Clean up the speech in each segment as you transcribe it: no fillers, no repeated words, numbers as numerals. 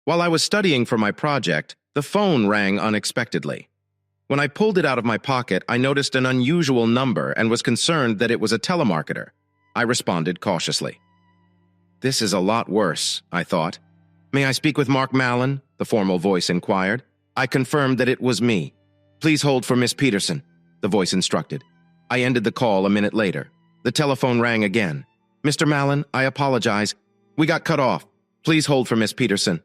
While I was studying for my project, the phone rang unexpectedly. When I pulled it out of my pocket, I noticed an unusual number and was concerned that it was a telemarketer. I responded cautiously. "This is a lot worse," I thought. "May I speak with Mark Mallon?" the formal voice inquired. I confirmed that it was me. "Please hold for Miss Peterson," the voice instructed. I ended the call a minute later. The telephone rang again. "Mr. Mallon, I apologize. We got cut off. Please hold for Miss Peterson."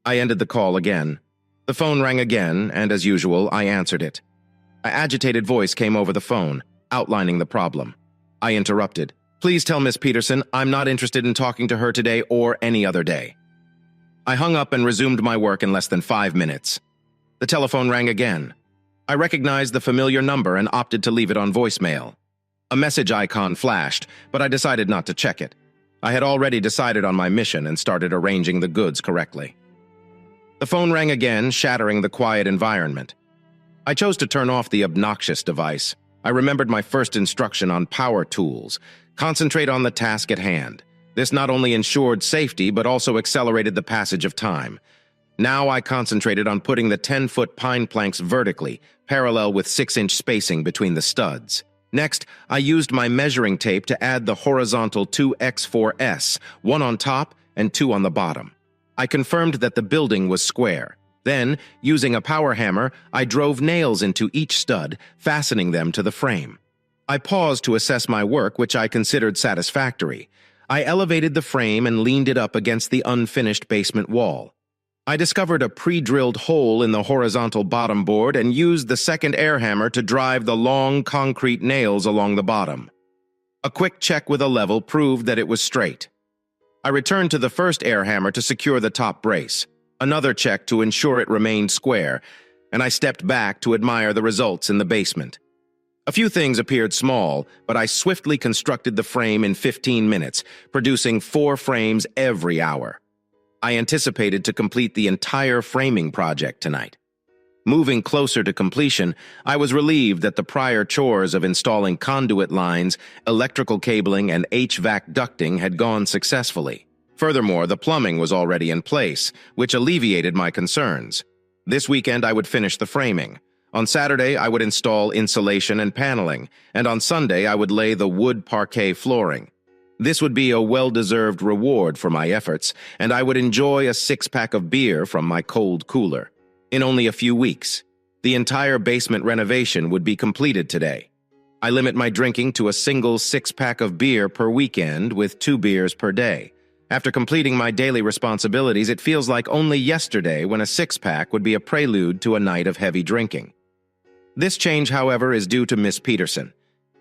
I ended the call again. The phone rang again, and as usual, I answered it. An agitated voice came over the phone, outlining the problem. I interrupted. "Please tell Miss Peterson I'm not interested in talking to her today or any other day." I hung up and resumed my work in less than 5 minutes. The telephone rang again. I recognized the familiar number and opted to leave it on voicemail. A message icon flashed, but I decided not to check it. I had already decided on my mission and started arranging the goods correctly. The phone rang again, shattering the quiet environment. I chose to turn off the obnoxious device. I remembered my first instruction on power tools. Concentrate on the task at hand. This not only ensured safety, but also accelerated the passage of time. Now I concentrated on putting the 10-foot pine planks vertically, parallel with 6-inch spacing between the studs. Next, I used my measuring tape to add the horizontal 2x4s, one on top and two on the bottom. I confirmed that the building was square. Then, using a power hammer, I drove nails into each stud, fastening them to the frame. I paused to assess my work, which I considered satisfactory. I elevated the frame and leaned it up against the unfinished basement wall. I discovered a pre-drilled hole in the horizontal bottom board and used the second air hammer to drive the long concrete nails along the bottom. A quick check with a level proved that it was straight. I returned to the first air hammer to secure the top brace, another check to ensure it remained square, and I stepped back to admire the results in the basement. A few things appeared small, but I swiftly constructed the frame in 15 minutes, producing 4 frames every hour. I anticipated to complete the entire framing project tonight. Moving closer to completion, I was relieved that the prior chores of installing conduit lines, electrical cabling, and HVAC ducting had gone successfully. Furthermore, the plumbing was already in place, which alleviated my concerns. This weekend, I would finish the framing. On Saturday, I would install insulation and paneling, and on Sunday, I would lay the wood parquet flooring. This would be a well-deserved reward for my efforts, and I would enjoy a 6-pack of beer from my cold cooler. In only a few weeks, the entire basement renovation would be completed today. I limit my drinking to a single 6-pack of beer per weekend with 2 beers per day. After completing my daily responsibilities, it feels like only yesterday when a 6-pack would be a prelude to a night of heavy drinking. This change, however, is due to Miss Peterson.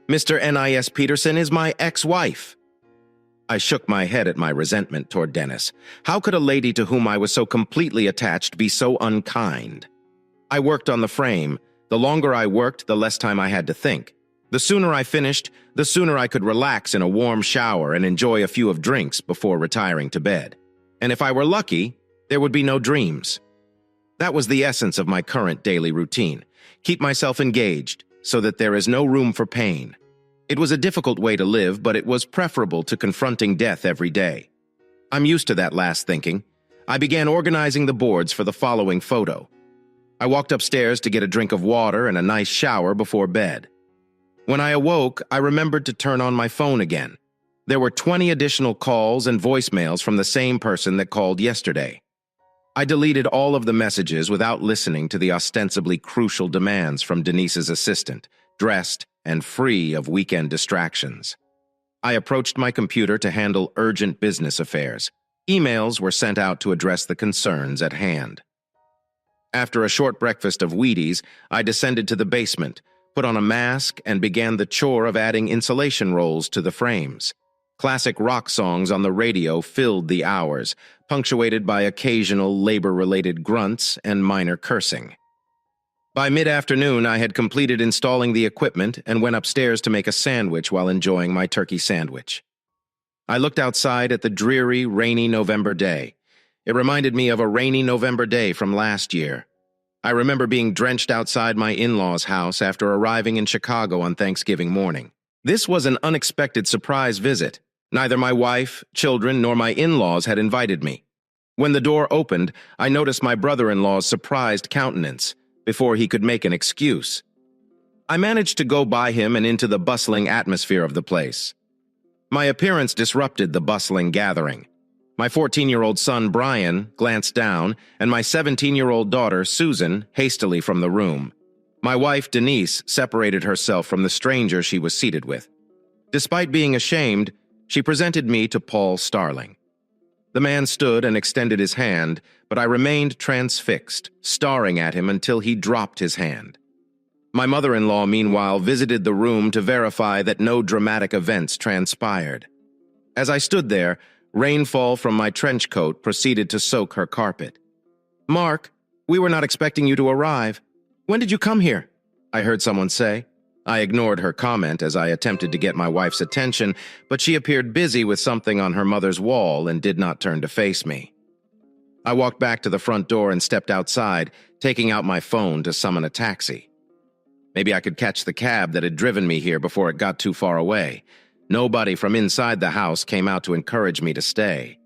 Mr. N.I.S. Peterson is my ex-wife. I shook my head at my resentment toward Dennis. How could a lady to whom I was so completely attached be so unkind? I worked on the frame. The longer I worked, the less time I had to think. The sooner I finished, the sooner I could relax in a warm shower and enjoy a few of drinks before retiring to bed. And if I were lucky, there would be no dreams. That was the essence of my current daily routine. Keep myself engaged so that there is no room for pain. It was a difficult way to live, but it was preferable to confronting death every day. I'm used to that last thinking. I began organizing the boards for the following photo. I walked upstairs to get a drink of water and a nice shower before bed. When I awoke, I remembered to turn on my phone again. There were 20 additional calls and voicemails from the same person that called yesterday. I deleted all of the messages without listening to the ostensibly crucial demands from Denise's assistant, dressed and free of weekend distractions. I approached my computer to handle urgent business affairs. Emails were sent out to address the concerns at hand. After a short breakfast of Wheaties, I descended to the basement, put on a mask, and began the chore of adding insulation rolls to the frames. Classic rock songs on the radio filled the hours, punctuated by occasional labor-related grunts and minor cursing. By mid-afternoon, I had completed installing the equipment and went upstairs to make a sandwich while enjoying my turkey sandwich. I looked outside at the dreary, rainy November day. It reminded me of a rainy November day from last year. I remember being drenched outside my in-laws' house after arriving in Chicago on Thanksgiving morning. This was an unexpected surprise visit. Neither my wife, children, nor my in-laws had invited me. When the door opened, I noticed my brother-in-law's surprised countenance before he could make an excuse. I managed to go by him and into the bustling atmosphere of the place. My appearance disrupted the bustling gathering. My 14-year-old son, Brian, glanced down, and my 17-year-old daughter, Susan, hastily from the room. My wife, Denise, separated herself from the stranger she was seated with. Despite being ashamed, she presented me to Paul Starling. The man stood and extended his hand, but I remained transfixed, staring at him until he dropped his hand. My mother-in-law, meanwhile, visited the room to verify that no dramatic events transpired. As I stood there, rainfall from my trench coat proceeded to soak her carpet. "Mark, we were not expecting you to arrive. When did you come here?" I heard someone say. I ignored her comment as I attempted to get my wife's attention, but she appeared busy with something on her mother's wall and did not turn to face me. I walked back to the front door and stepped outside, taking out my phone to summon a taxi. Maybe I could catch the cab that had driven me here before it got too far away. Nobody from inside the house came out to encourage me to stay.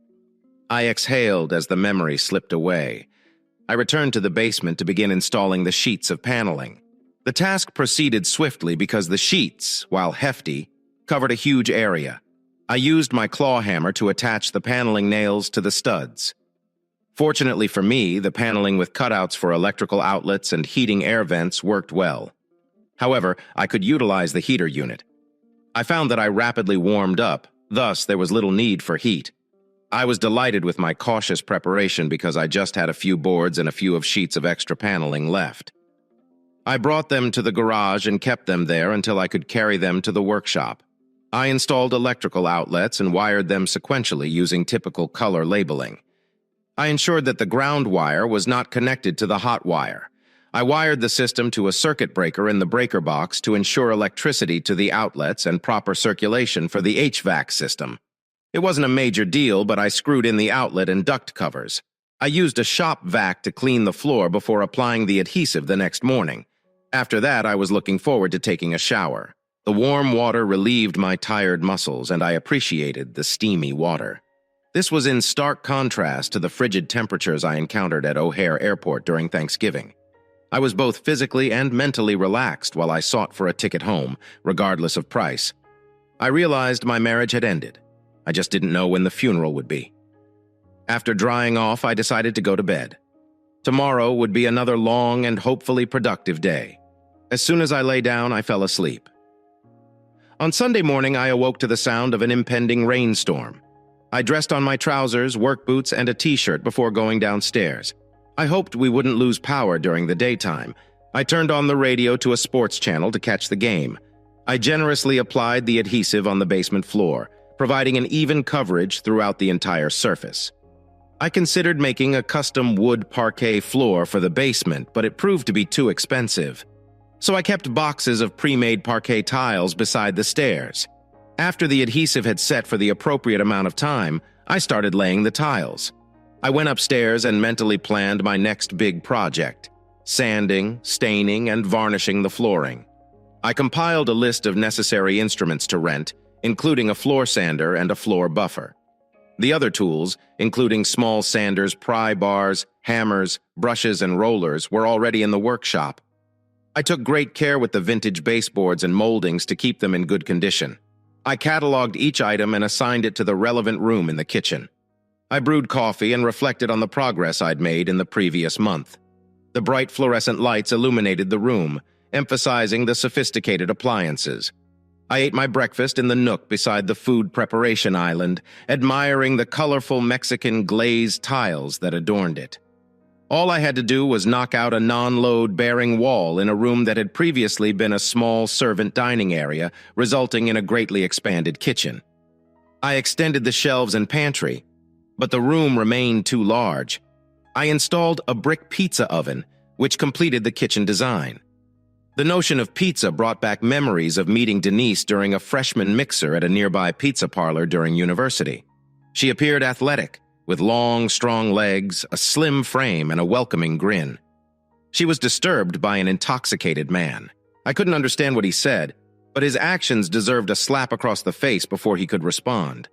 I exhaled as the memory slipped away. I returned to the basement to begin installing the sheets of paneling. The task proceeded swiftly because the sheets, while hefty, covered a huge area. I used my claw hammer to attach the paneling nails to the studs. Fortunately for me, the paneling with cutouts for electrical outlets and heating air vents worked well. However, I could utilize the heater unit. I found that I rapidly warmed up, thus there was little need for heat. I was delighted with my cautious preparation because I just had a few boards and a few of sheets of extra paneling left. I brought them to the garage and kept them there until I could carry them to the workshop. I installed electrical outlets and wired them sequentially using typical color labeling. I ensured that the ground wire was not connected to the hot wire. I wired the system to a circuit breaker in the breaker box to ensure electricity to the outlets and proper circulation for the HVAC system. It wasn't a major deal, but I screwed in the outlet and duct covers. I used a shop vac to clean the floor before applying the adhesive the next morning. After that, I was looking forward to taking a shower. The warm water relieved my tired muscles, and I appreciated the steamy water. This was in stark contrast to the frigid temperatures I encountered at O'Hare Airport during Thanksgiving. I was both physically and mentally relaxed while I sought for a ticket home, regardless of price. I realized my marriage had ended. I just didn't know when the funeral would be. After drying off, I decided to go to bed. Tomorrow would be another long and hopefully productive day. As soon as I lay down, I fell asleep. On Sunday morning, I awoke to the sound of an impending rainstorm. I dressed on my trousers, work boots, and a t-shirt before going downstairs. I hoped we wouldn't lose power during the daytime. I turned on the radio to a sports channel to catch the game. I generously applied the adhesive on the basement floor, providing an even coverage throughout the entire surface. I considered making a custom wood parquet floor for the basement, but it proved to be too expensive. So I kept boxes of pre-made parquet tiles beside the stairs. After the adhesive had set for the appropriate amount of time, I started laying the tiles. I went upstairs and mentally planned my next big project: sanding, staining, and varnishing the flooring. I compiled a list of necessary instruments to rent, including a floor sander and a floor buffer. The other tools, including small sanders, pry bars, hammers, brushes, and rollers, were already in the workshop. I took great care with the vintage baseboards and moldings to keep them in good condition. I cataloged each item and assigned it to the relevant room in the kitchen. I brewed coffee and reflected on the progress I'd made in the previous month. The bright fluorescent lights illuminated the room, emphasizing the sophisticated appliances. I ate my breakfast in the nook beside the food preparation island, admiring the colorful Mexican glazed tiles that adorned it. All I had to do was knock out a non-load-bearing wall in a room that had previously been a small servant dining area, resulting in a greatly expanded kitchen. I extended the shelves and pantry, but the room remained too large. I installed a brick pizza oven, which completed the kitchen design. The notion of pizza brought back memories of meeting Denise during a freshman mixer at a nearby pizza parlor during university. She appeared athletic, with long, strong legs, a slim frame, and a welcoming grin. She was disturbed by an intoxicated man. I couldn't understand what he said, but his actions deserved a slap across the face before he could respond.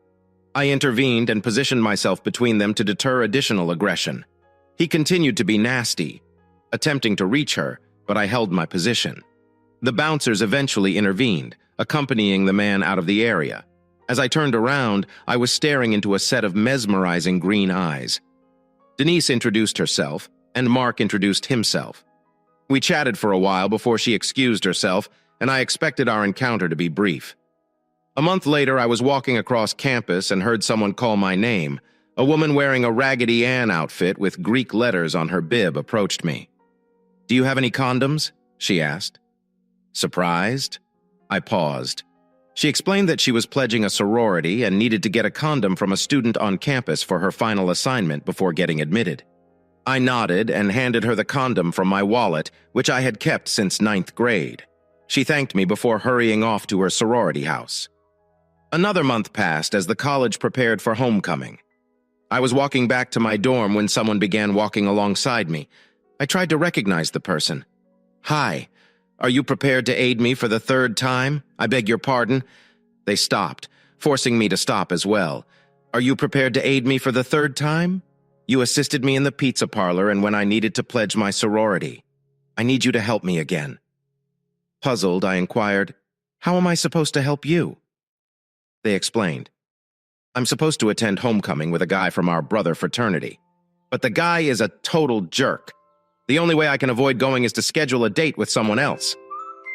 I intervened and positioned myself between them to deter additional aggression. He continued to be nasty, attempting to reach her, but I held my position. The bouncers eventually intervened, accompanying the man out of the area. As I turned around, I was staring into a set of mesmerizing green eyes. Denise introduced herself, and Mark introduced himself. We chatted for a while before she excused herself, and I expected our encounter to be brief. A month later, I was walking across campus and heard someone call my name. A woman wearing a Raggedy Ann outfit with Greek letters on her bib approached me. "Do you have any condoms?" she asked. Surprised, I paused. She explained that she was pledging a sorority and needed to get a condom from a student on campus for her final assignment before getting admitted. I nodded and handed her the condom from my wallet, which I had kept since 9th grade. She thanked me before hurrying off to her sorority house. Another month passed as the college prepared for homecoming. I was walking back to my dorm when someone began walking alongside me. I tried to recognize the person. "Hi, are you prepared to aid me for the 3rd time? I beg your pardon." They stopped, forcing me to stop as well. "Are you prepared to aid me for the 3rd time? You assisted me in the pizza parlor and when I needed to pledge my sorority. I need you to help me again." Puzzled, I inquired, "How am I supposed to help you?" They explained. "I'm supposed to attend homecoming with a guy from our brother fraternity. But the guy is a total jerk. The only way I can avoid going is to schedule a date with someone else."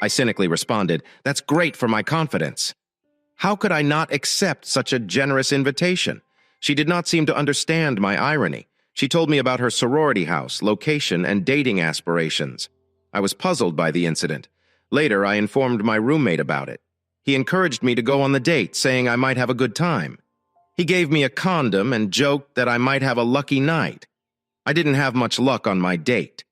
I cynically responded, "That's great for my confidence." How could I not accept such a generous invitation? She did not seem to understand my irony. She told me about her sorority house, location, and dating aspirations. I was puzzled by the incident. Later, I informed my roommate about it. He encouraged me to go on the date, saying I might have a good time. He gave me a condom and joked that I might have a lucky night. I didn't have much luck on my date.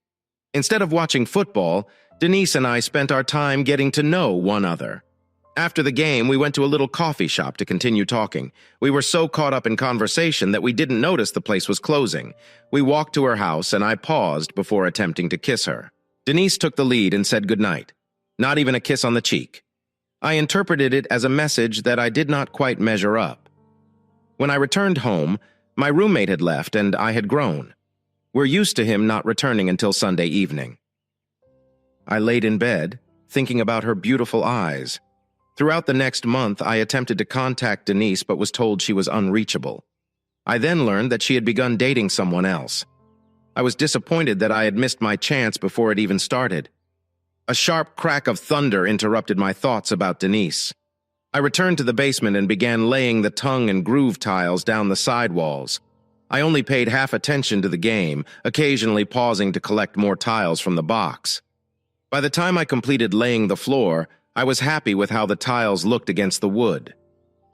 Instead of watching football, Denise and I spent our time getting to know one another. After the game, we went to a little coffee shop to continue talking. We were so caught up in conversation that we didn't notice the place was closing. We walked to her house and I paused before attempting to kiss her. Denise took the lead and said goodnight. Not even a kiss on the cheek. I interpreted it as a message that I did not quite measure up. When I returned home, my roommate had left and I had grown. We're used to him not returning until Sunday evening. I laid in bed, thinking about her beautiful eyes. Throughout the next month, I attempted to contact Denise but was told she was unreachable. I then learned that she had begun dating someone else. I was disappointed that I had missed my chance before it even started. A sharp crack of thunder interrupted my thoughts about Denise. I returned to the basement and began laying the tongue and groove tiles down the sidewalls. I only paid half attention to the game, occasionally pausing to collect more tiles from the box. By the time I completed laying the floor, I was happy with how the tiles looked against the wood.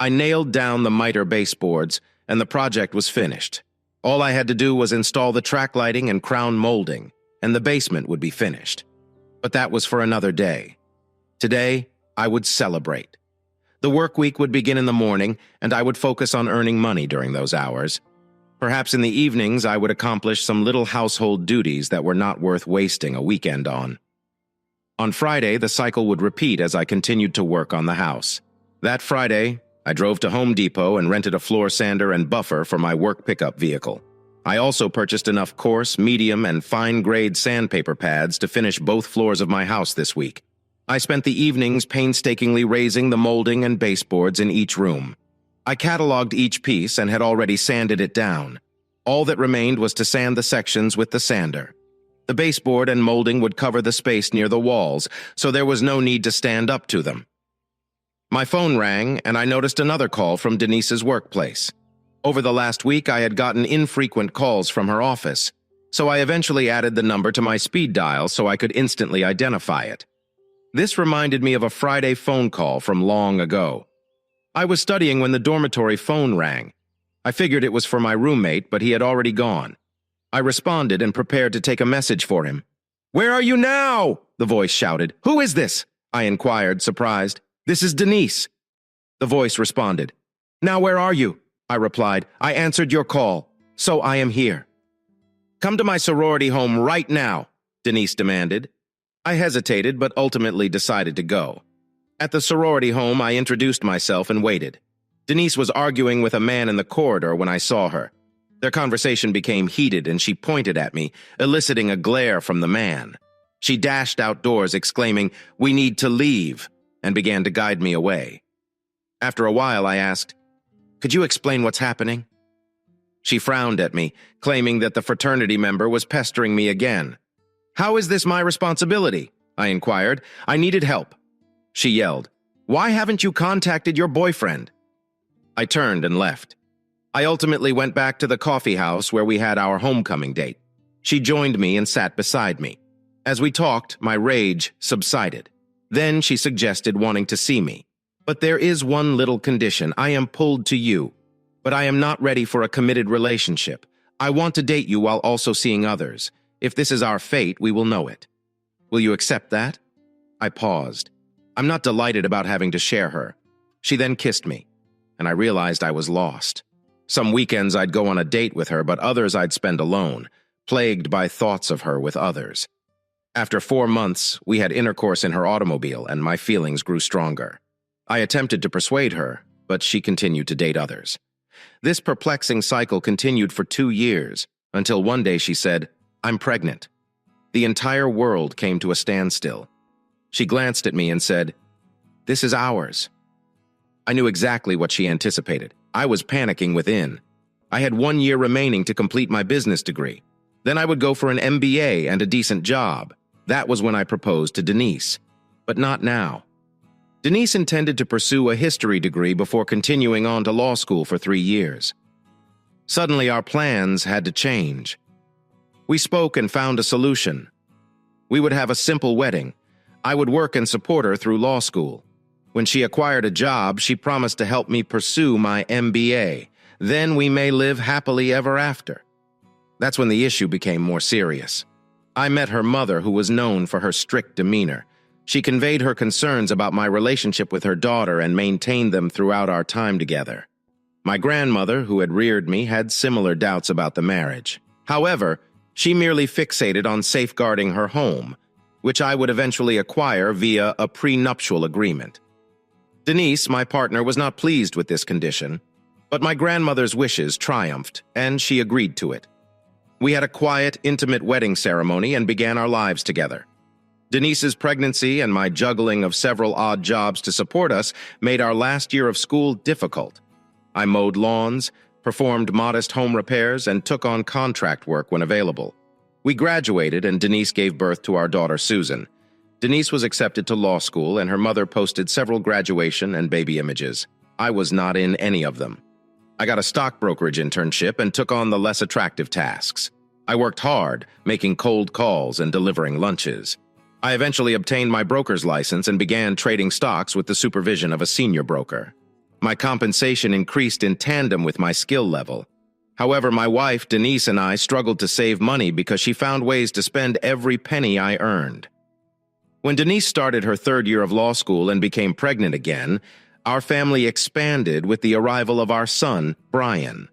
I nailed down the miter baseboards, and the project was finished. All I had to do was install the track lighting and crown molding, and the basement would be finished. But that was for another day. Today, I would celebrate. The work week would begin in the morning, and I would focus on earning money during those hours. Perhaps in the evenings, I would accomplish some little household duties that were not worth wasting a weekend on. On Friday, the cycle would repeat as I continued to work on the house. That Friday, I drove to Home Depot and rented a floor sander and buffer for my work pickup vehicle. I also purchased enough coarse, medium, and fine-grade sandpaper pads to finish both floors of my house this week. I spent the evenings painstakingly raising the molding and baseboards in each room. I cataloged each piece and had already sanded it down. All that remained was to sand the sections with the sander. The baseboard and molding would cover the space near the walls, so there was no need to stand up to them. My phone rang, and I noticed another call from Denise's workplace. Over the last week, I had gotten infrequent calls from her office, so I eventually added the number to my speed dial so I could instantly identify it. This reminded me of a Friday phone call from long ago. I was studying when the dormitory phone rang. I figured it was for my roommate, but he had already gone. I responded and prepared to take a message for him. "Where are you now?" the voice shouted. "Who is this?" I inquired, surprised. "This is Denise." The voice responded. "Now where are you?" I replied. "I answered your call, so I am here." "Come to my sorority home right now," Denise demanded. I hesitated, but ultimately decided to go. At the sorority home, I introduced myself and waited. Denise was arguing with a man in the corridor when I saw her. Their conversation became heated and she pointed at me, eliciting a glare from the man. She dashed outdoors, exclaiming, "We need to leave," and began to guide me away. After a while, I asked, "Could you explain what's happening?" She frowned at me, claiming that the fraternity member was pestering me again. "How is this my responsibility?" I inquired. "I needed help." She yelled, "Why haven't you contacted your boyfriend?" I turned and left. I ultimately went back to the coffee house where we had our homecoming date. She joined me and sat beside me. As we talked, my rage subsided. Then she suggested wanting to see me. "But there is one little condition. I am pulled to you, but I am not ready for a committed relationship. I want to date you while also seeing others. If this is our fate, we will know it. Will you accept that?" I paused. I'm not delighted about having to share her. She then kissed me, and I realized I was lost. Some weekends I'd go on a date with her, but others I'd spend alone, plagued by thoughts of her with others. After 4 months, we had intercourse in her automobile, and my feelings grew stronger. I attempted to persuade her, but she continued to date others. This perplexing cycle continued for 2 years, until one day she said, "I'm pregnant." The entire world came to a standstill. She glanced at me and said, "This is ours." I knew exactly what she anticipated. I was panicking within. I had 1 year remaining to complete my business degree. Then I would go for an MBA and a decent job. That was when I proposed to Denise. But not now. Denise intended to pursue a history degree before continuing on to law school for 3 years. Suddenly, our plans had to change. We spoke and found a solution. We would have a simple wedding. I would work and support her through law school. When she acquired a job, she promised to help me pursue my MBA. Then we may live happily ever after. That's when the issue became more serious. I met her mother, who was known for her strict demeanor. She conveyed her concerns about my relationship with her daughter and maintained them throughout our time together. My grandmother, who had reared me, had similar doubts about the marriage. However, she merely fixated on safeguarding her home, which I would eventually acquire via a prenuptial agreement. Denise, my partner, was not pleased with this condition, but my grandmother's wishes triumphed, and she agreed to it. We had a quiet, intimate wedding ceremony and began our lives together. Denise's pregnancy and my juggling of several odd jobs to support us made our last year of school difficult. I mowed lawns, performed modest home repairs, and took on contract work when available. We graduated, and Denise gave birth to our daughter, Susan. Denise was accepted to law school, and her mother posted several graduation and baby images. I was not in any of them. I got a stock brokerage internship and took on the less attractive tasks. I worked hard, making cold calls and delivering lunches. I eventually obtained my broker's license and began trading stocks with the supervision of a senior broker. My compensation increased in tandem with my skill level. However, my wife, Denise, and I struggled to save money because she found ways to spend every penny I earned. When Denise started her 3rd year of law school and became pregnant again, our family expanded with the arrival of our son, Brian.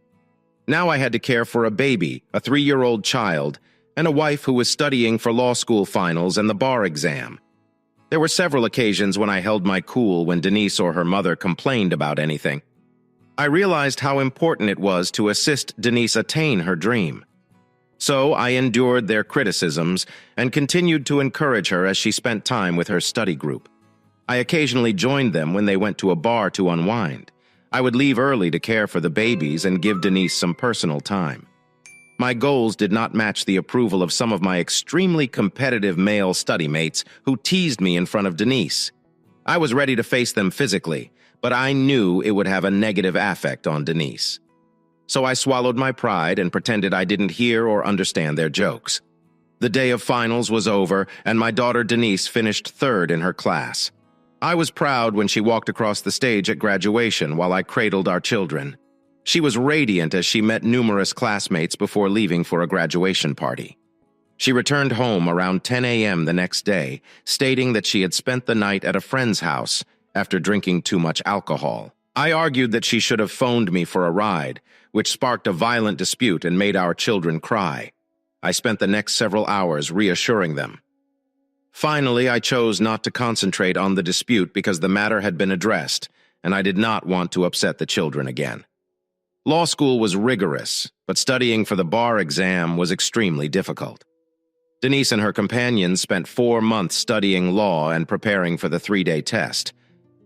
Now I had to care for a baby, a 3-year-old child, and a wife who was studying for law school finals and the bar exam. There were several occasions when I held my cool when Denise or her mother complained about anything. I realized how important it was to assist Denise attain her dream. So I endured their criticisms and continued to encourage her as she spent time with her study group. I occasionally joined them when they went to a bar to unwind. I would leave early to care for the babies and give Denise some personal time. My goals did not match the approval of some of my extremely competitive male study mates who teased me in front of Denise. I was ready to face them physically, but I knew it would have a negative affect on Denise. So I swallowed my pride and pretended I didn't hear or understand their jokes. The day of finals was over, and my daughter Denise finished 3rd in her class. I was proud when she walked across the stage at graduation while I cradled our children. She was radiant as she met numerous classmates before leaving for a graduation party. She returned home around 10 a.m. the next day, stating that she had spent the night at a friend's house after drinking too much alcohol. I argued that she should have phoned me for a ride, which sparked a violent dispute and made our children cry. I spent the next several hours reassuring them. Finally, I chose not to concentrate on the dispute because the matter had been addressed, and I did not want to upset the children again. Law school was rigorous, but studying for the bar exam was extremely difficult. Denise and her companions spent 4 months studying law and preparing for the 3-day test.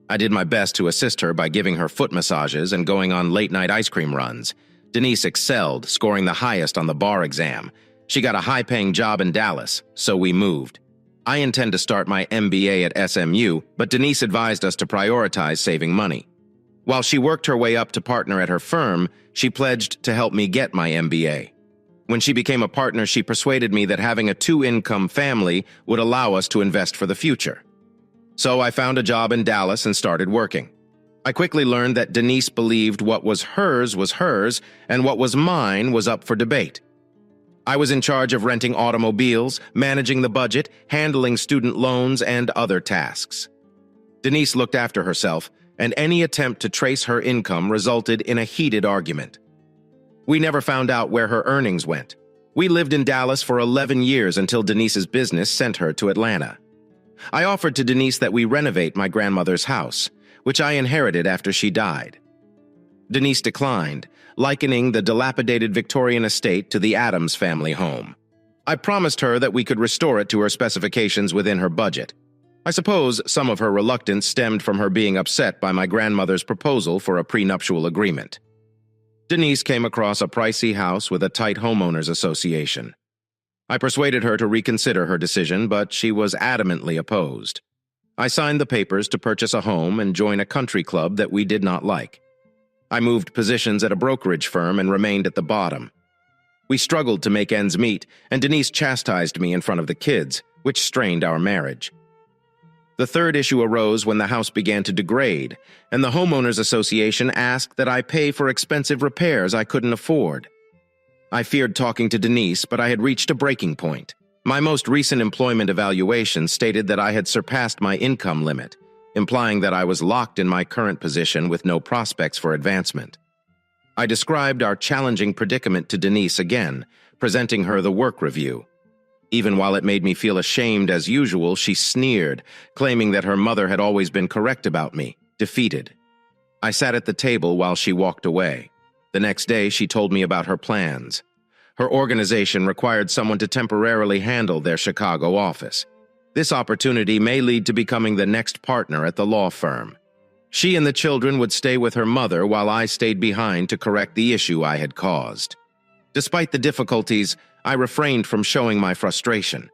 I did my best to assist her by giving her foot massages and going on late-night ice cream runs. Denise excelled, scoring the highest on the bar exam. She got a high-paying job in Dallas, so we moved. I intend to start my MBA at SMU, but Denise advised us to prioritize saving money. While she worked her way up to partner at her firm, she pledged to help me get my MBA. When she became a partner, she persuaded me that having a 2-income family would allow us to invest for the future. So I found a job in Dallas and started working. I quickly learned that Denise believed what was hers, and what was mine was up for debate. I was in charge of renting automobiles, managing the budget, handling student loans, and other tasks. Denise looked after herself, and any attempt to trace her income resulted in a heated argument. We never found out where her earnings went. We lived in Dallas for 11 years until Denise's business sent her to Atlanta. I offered to Denise that we renovate my grandmother's house, which I inherited after she died. Denise declined, likening the dilapidated Victorian estate to the Addams family home. I promised her that we could restore it to her specifications within her budget. I suppose some of her reluctance stemmed from her being upset by my grandmother's proposal for a prenuptial agreement. Denise came across a pricey house with a tight homeowners association. I persuaded her to reconsider her decision, but she was adamantly opposed. I signed the papers to purchase a home and join a country club that we did not like. I moved positions at a brokerage firm and remained at the bottom. We struggled to make ends meet, and Denise chastised me in front of the kids, which strained our marriage. The third issue arose when the house began to degrade, and the homeowners association asked that I pay for expensive repairs I couldn't afford. I feared talking to Denise, but I had reached a breaking point. My most recent employment evaluation stated that I had surpassed my income limit, implying that I was locked in my current position with no prospects for advancement. I described our challenging predicament to Denise again, presenting her the work review. Even while it made me feel ashamed as usual, she sneered, claiming that her mother had always been correct about me, defeated. I sat at the table while she walked away. The next day, she told me about her plans. Her organization required someone to temporarily handle their Chicago office. This opportunity may lead to becoming the next partner at the law firm. She and the children would stay with her mother while I stayed behind to correct the issue I had caused. Despite the difficulties, I refrained from showing my frustration.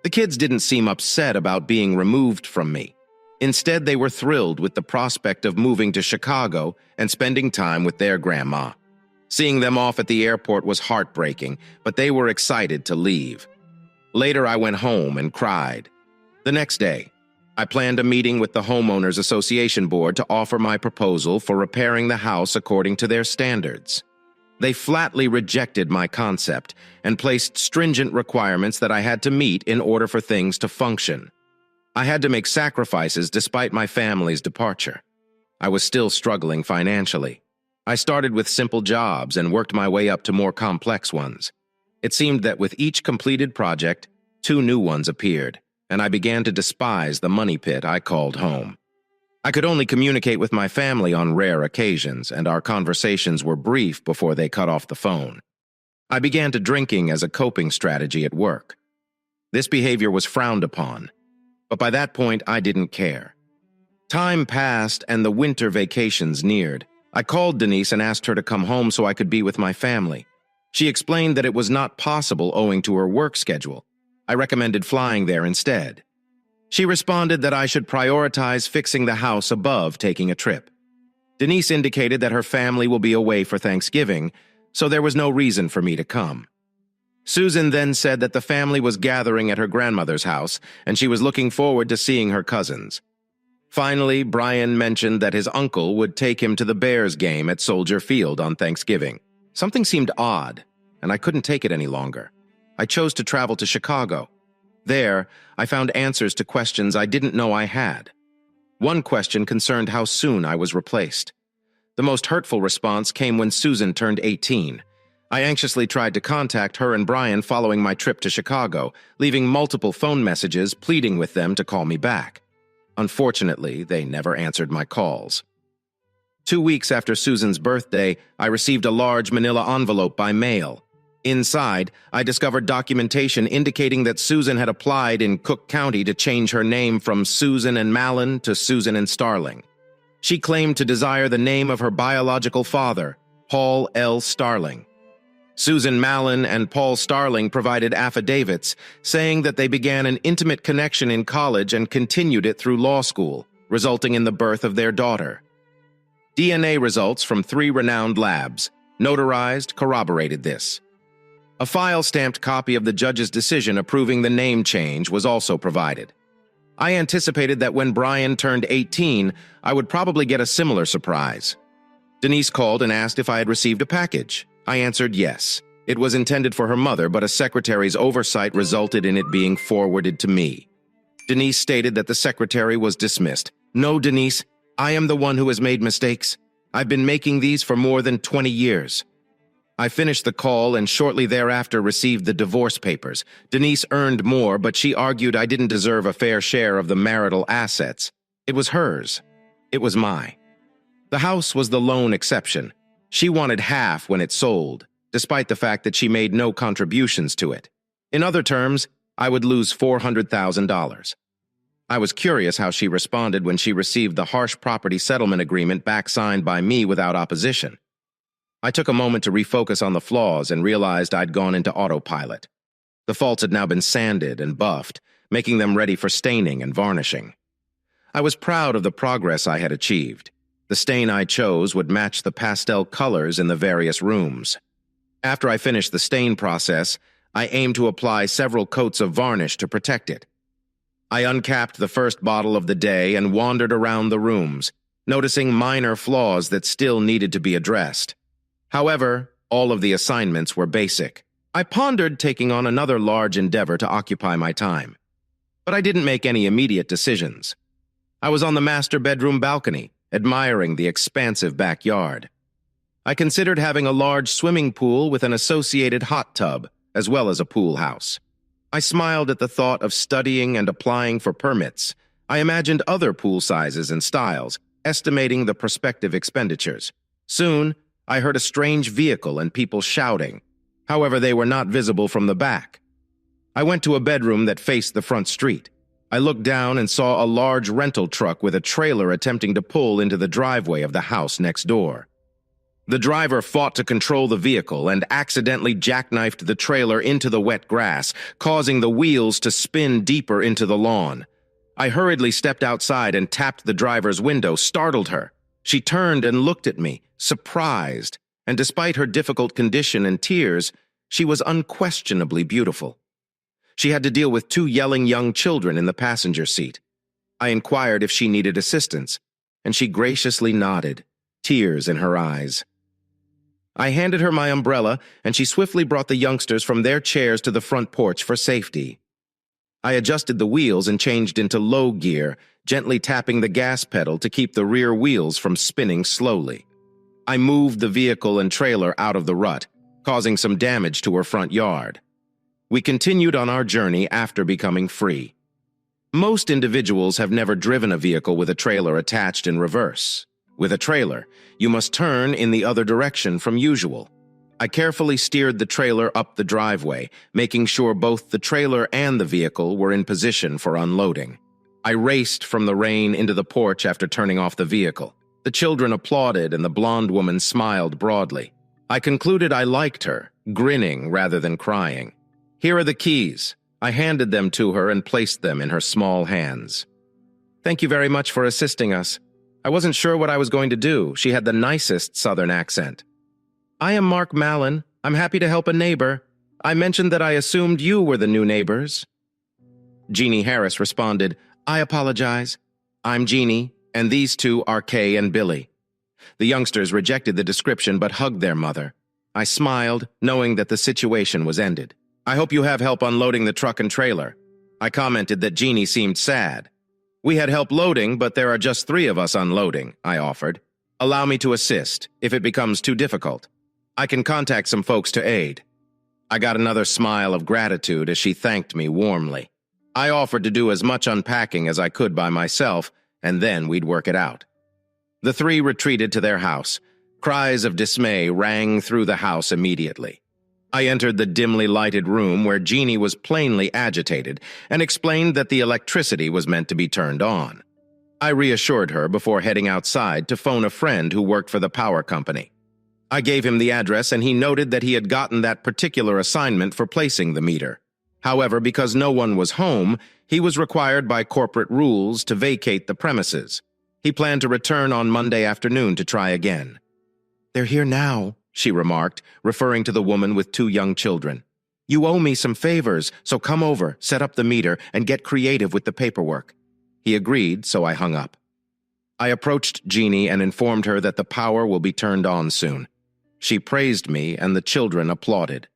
The kids didn't seem upset about being removed from me. Instead, they were thrilled with the prospect of moving to Chicago and spending time with their grandma. Seeing them off at the airport was heartbreaking, but they were excited to leave. Later, I went home and cried. The next day, I planned a meeting with the Homeowners Association Board to offer my proposal for repairing the house according to their standards. They flatly rejected my concept and placed stringent requirements that I had to meet in order for things to function. I had to make sacrifices despite my family's departure. I was still struggling financially. I started with simple jobs and worked my way up to more complex ones. It seemed that with each completed project, 2 new ones appeared, and I began to despise the money pit I called home. I could only communicate with my family on rare occasions, and our conversations were brief before they cut off the phone. I began to drinking as a coping strategy at work. This behavior was frowned upon, but by that point I didn't care. Time passed and the winter vacations neared. I called Denise and asked her to come home so I could be with my family. She explained that it was not possible owing to her work schedule. I recommended flying there instead. She responded that I should prioritize fixing the house above taking a trip. Denise indicated that her family will be away for Thanksgiving, so there was no reason for me to come. Susan then said that the family was gathering at her grandmother's house, and she was looking forward to seeing her cousins. Finally, Brian mentioned that his uncle would take him to the Bears game at Soldier Field on Thanksgiving. Something seemed odd, and I couldn't take it any longer. I chose to travel to Chicago. There, I found answers to questions I didn't know I had. One question concerned how soon I was replaced. The most hurtful response came when Susan turned 18. I anxiously tried to contact her and Brian following my trip to Chicago, leaving multiple phone messages pleading with them to call me back. Unfortunately, they never answered my calls. 2 weeks after Susan's birthday, I received a large manila envelope by mail. Inside, I discovered documentation indicating that Susan had applied in Cook County to change her name from Susan and Mallon to Susan and Starling. She claimed to desire the name of her biological father, Paul L. Starling. Susan Mallon and Paul Starling provided affidavits saying that they began an intimate connection in college and continued it through law school, resulting in the birth of their daughter. DNA results from 3 renowned labs, notarized, corroborated this. A file-stamped copy of the judge's decision approving the name change was also provided. I anticipated that when Brian turned 18, I would probably get a similar surprise. Denise called and asked if I had received a package. I answered yes. It was intended for her mother, but a secretary's oversight resulted in it being forwarded to me. Denise stated that the secretary was dismissed. No, Denise, I am the one who has made mistakes. I've been making these for more than 20 years. I finished the call and shortly thereafter received the divorce papers. Denise earned more, but she argued I didn't deserve a fair share of the marital assets. It was hers. It was mine. The house was the lone exception. She wanted half when it sold, despite the fact that she made no contributions to it. In other terms, I would lose $400,000. I was curious how she responded when she received the harsh property settlement agreement back signed by me without opposition. I took a moment to refocus on the flaws and realized I'd gone into autopilot. The faults had now been sanded and buffed, making them ready for staining and varnishing. I was proud of the progress I had achieved. The stain I chose would match the pastel colors in the various rooms. After I finished the stain process, I aimed to apply several coats of varnish to protect it. I uncapped the first bottle of the day and wandered around the rooms, noticing minor flaws that still needed to be addressed. However, all of the assignments were basic. I pondered taking on another large endeavor to occupy my time. But I didn't make any immediate decisions. I was on the master bedroom balcony, admiring the expansive backyard. I considered having a large swimming pool with an associated hot tub, as well as a pool house. I smiled at the thought of studying and applying for permits. I imagined other pool sizes and styles, estimating the prospective expenditures. Soon, I heard a strange vehicle and people shouting. However, they were not visible from the back. I went to a bedroom that faced the front street. I looked down and saw a large rental truck with a trailer attempting to pull into the driveway of the house next door. The driver fought to control the vehicle and accidentally jackknifed the trailer into the wet grass, causing the wheels to spin deeper into the lawn. I hurriedly stepped outside and tapped the driver's window, startled her. She turned and looked at me, surprised, and despite her difficult condition and tears, she was unquestionably beautiful. She had to deal with 2 yelling young children in the passenger seat. I inquired if she needed assistance, and she graciously nodded, tears in her eyes. I handed her my umbrella, and she swiftly brought the youngsters from their chairs to the front porch for safety. I adjusted the wheels and changed into low gear, gently tapping the gas pedal to keep the rear wheels from spinning slowly. I moved the vehicle and trailer out of the rut, causing some damage to her front yard. We continued on our journey after becoming free. Most individuals have never driven a vehicle with a trailer attached in reverse. With a trailer, you must turn in the other direction from usual. I carefully steered the trailer up the driveway, making sure both the trailer and the vehicle were in position for unloading. I raced from the rain into the porch after turning off the vehicle. The children applauded and the blonde woman smiled broadly. I concluded I liked her, grinning rather than crying. Here are the keys. I handed them to her and placed them in her small hands. Thank you very much for assisting us. I wasn't sure what I was going to do. She had the nicest Southern accent. I am Mark Mallon. I'm happy to help a neighbor. I mentioned that I assumed you were the new neighbors. Jeannie Harris responded, I apologize. I'm Jeannie, and these 2 are Kay and Billy. The youngsters rejected the description but hugged their mother. I smiled, knowing that the situation was ended. I hope you have help unloading the truck and trailer. I commented that Jeannie seemed sad. We had help loading, but there are just 3 of us unloading, I offered. Allow me to assist, if it becomes too difficult. I can contact some folks to aid. I got another smile of gratitude as she thanked me warmly. I offered to do as much unpacking as I could by myself, and then we'd work it out. The three retreated to their house. Cries of dismay rang through the house immediately. I entered the dimly lighted room where Jeannie was plainly agitated and explained that the electricity was meant to be turned on. I reassured her before heading outside to phone a friend who worked for the power company. I gave him the address and he noted that he had gotten that particular assignment for placing the meter. However, because no one was home, he was required by corporate rules to vacate the premises. He planned to return on Monday afternoon to try again. "They're here now," she remarked, referring to the woman with 2 young children. "You owe me some favors, so come over, set up the meter, and get creative with the paperwork." He agreed, so I hung up. I approached Jeannie and informed her that the power will be turned on soon. She praised me, and the children applauded.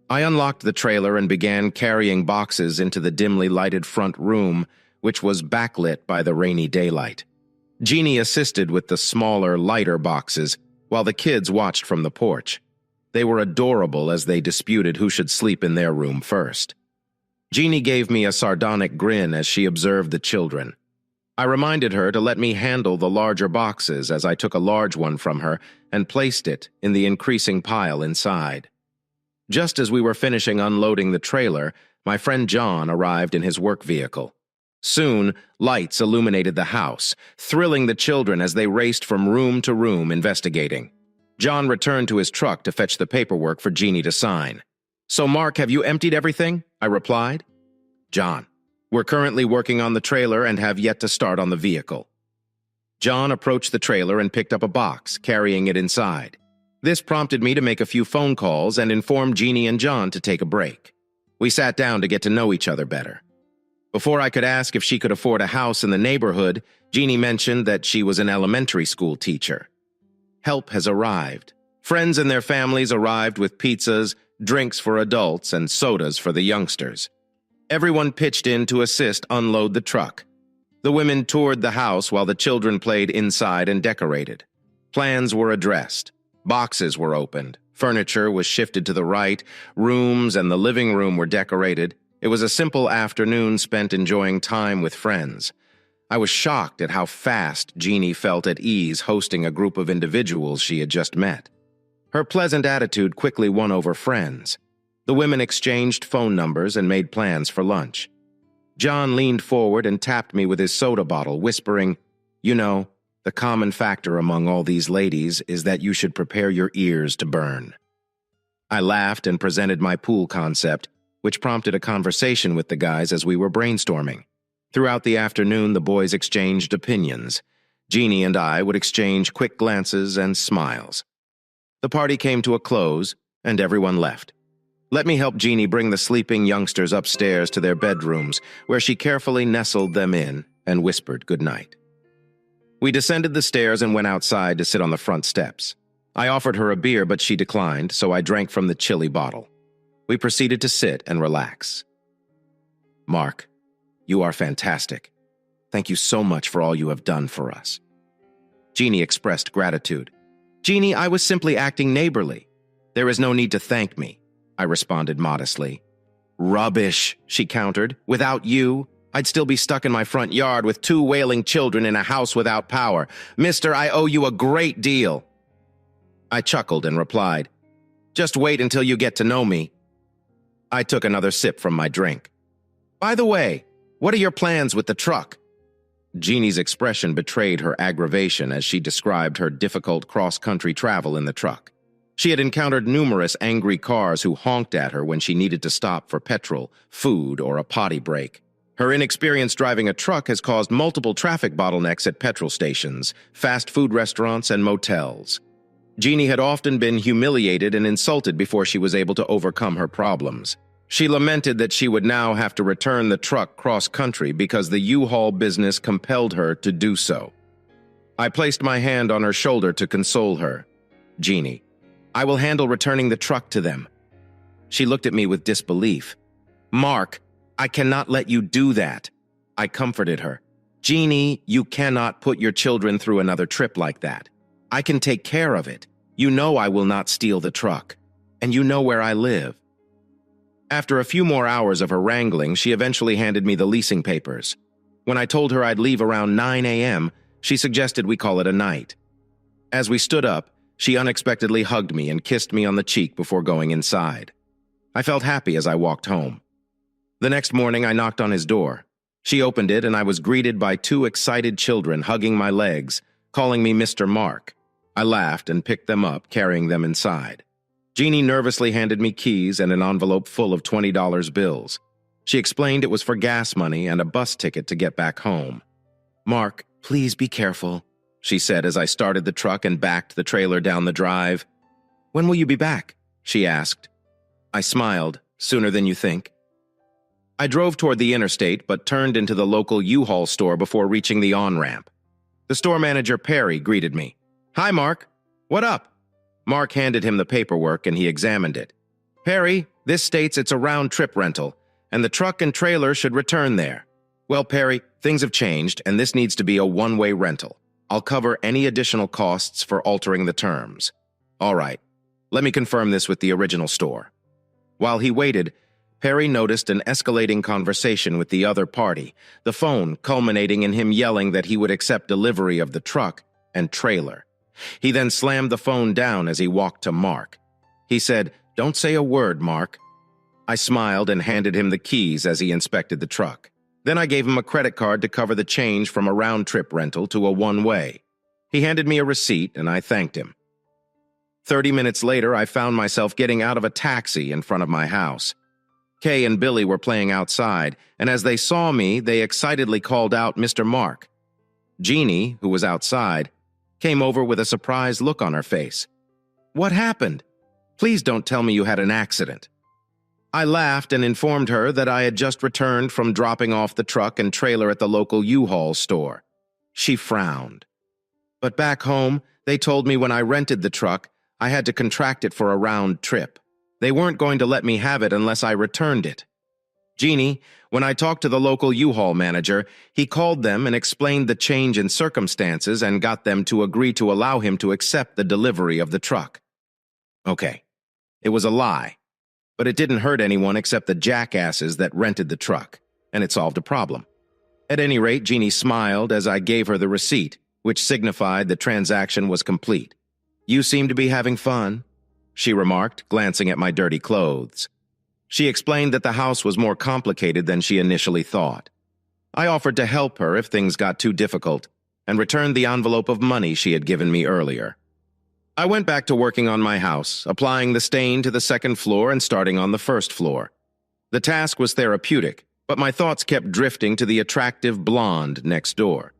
I unlocked the trailer and began carrying boxes into the dimly lighted front room, which was backlit by the rainy daylight. Jeannie assisted with the smaller, lighter boxes, while the kids watched from the porch. They were adorable as they disputed who should sleep in their room first. Jeannie gave me a sardonic grin as she observed the children. I reminded her to let me handle the larger boxes as I took a large one from her and placed it in the increasing pile inside. Just as we were finishing unloading the trailer, my friend John arrived in his work vehicle. Soon, lights illuminated the house, thrilling the children as they raced from room to room investigating. John returned to his truck to fetch the paperwork for Jeannie to sign. "So, Mark, have you emptied everything?" I replied. "John, we're currently working on the trailer and have yet to start on the vehicle." John approached the trailer and picked up a box, carrying it inside. This prompted me to make a few phone calls and inform Jeannie and John to take a break. We sat down to get to know each other better. Before I could ask if she could afford a house in the neighborhood, Jeannie mentioned that she was an elementary school teacher. Help has arrived. Friends and their families arrived with pizzas, drinks for adults, and sodas for the youngsters. Everyone pitched in to assist unload the truck. The women toured the house while the children played inside and decorated. Plans were addressed. Boxes were opened. Furniture was shifted to the right. Rooms and the living room were decorated. It was a simple afternoon spent enjoying time with friends. I was shocked at how fast Jeannie felt at ease hosting a group of individuals she had just met. Her pleasant attitude quickly won over friends. The women exchanged phone numbers and made plans for lunch. John leaned forward and tapped me with his soda bottle, whispering, "You know, the common factor among all these ladies is that you should prepare your ears to burn." I laughed and presented my pool concept, which prompted a conversation with the guys as we were brainstorming. Throughout the afternoon, the boys exchanged opinions. Jeannie and I would exchange quick glances and smiles. The party came to a close, and everyone left. Let me help Jeannie bring the sleeping youngsters upstairs to their bedrooms, where she carefully nestled them in and whispered goodnight. We descended the stairs and went outside to sit on the front steps. I offered her a beer, but she declined, so I drank from the chilly bottle. We proceeded to sit and relax. "Mark, you are fantastic. Thank you so much for all you have done for us." Jeannie expressed gratitude. "Jeannie, I was simply acting neighborly. There is no need to thank me," I responded modestly. "Rubbish," she countered. "Without you, I'd still be stuck in my front yard with 2 wailing children in a house without power. Mister, I owe you a great deal." I chuckled and replied, "Just wait until you get to know me." I took another sip from my drink. "By the way, what are your plans with the truck?" Jeannie's expression betrayed her aggravation as she described her difficult cross-country travel in the truck. She had encountered numerous angry cars who honked at her when she needed to stop for petrol, food, or a potty break. Her inexperience driving a truck has caused multiple traffic bottlenecks at petrol stations, fast food restaurants, and motels. Jeannie had often been humiliated and insulted before she was able to overcome her problems. She lamented that she would now have to return the truck cross-country because the U-Haul business compelled her to do so. I placed my hand on her shoulder to console her. "Jeannie, I will handle returning the truck to them." She looked at me with disbelief. "Mark, I cannot let you do that." I comforted her. "Jeannie, you cannot put your children through another trip like that. I can take care of it. You know I will not steal the truck. And you know where I live." After a few more hours of her wrangling, she eventually handed me the leasing papers. When I told her I'd leave around 9 a.m., She suggested we call it a night. As we stood up, she unexpectedly hugged me and kissed me on the cheek before going inside. I felt happy as I walked home. The next morning, I knocked on his door. She opened it, and I was greeted by two excited children hugging my legs, calling me Mr. Mark. I laughed and picked them up, carrying them inside. Jeannie nervously handed me keys and an envelope full of $20 bills. She explained it was for gas money and a bus ticket to get back home. "Mark, please be careful," she said as I started the truck and backed the trailer down the drive. "When will you be back?" she asked. I smiled. "Sooner than you think." I drove toward the interstate but turned into the local U-Haul store before reaching the on-ramp. The store manager, Perry, greeted me. "Hi, Mark. What up?" Mark handed him the paperwork and he examined it. "Perry, this states it's a round-trip rental, and the truck and trailer should return there." "Well, Perry, things have changed, and this needs to be a one-way rental. I'll cover any additional costs for altering the terms." "All right. Let me confirm this with the original store." While he waited, Perry noticed an escalating conversation with the other party, the phone culminating in him yelling that he would accept delivery of the truck and trailer. He then slammed the phone down as he walked to Mark. He said, "Don't say a word, Mark." I smiled and handed him the keys as he inspected the truck. Then I gave him a credit card to cover the change from a round-trip rental to a one-way. He handed me a receipt, and I thanked him. 30 minutes later, I found myself getting out of a taxi in front of my house. Kay and Billy were playing outside, and as they saw me, they excitedly called out, "Mr. Mark." Jeannie, who was outside, came over with a surprised look on her face. "What happened? Please don't tell me you had an accident." I laughed and informed her that I had just returned from dropping off the truck and trailer at the local U-Haul store. She frowned. "But back home, they told me when I rented the truck, I had to contract it for a round trip. They weren't going to let me have it unless I returned it." "Jeannie, when I talked to the local U-Haul manager, he called them and explained the change in circumstances and got them to agree to allow him to accept the delivery of the truck." Okay. It was a lie, but it didn't hurt anyone except the jackasses that rented the truck, and it solved a problem. At any rate, Jeannie smiled as I gave her the receipt, which signified the transaction was complete. "You seem to be having fun," she remarked, glancing at my dirty clothes. She explained that the house was more complicated than she initially thought. I offered to help her if things got too difficult, and returned the envelope of money she had given me earlier. I went back to working on my house, applying the stain to the second floor and starting on the first floor. The task was therapeutic, but my thoughts kept drifting to the attractive blonde next door.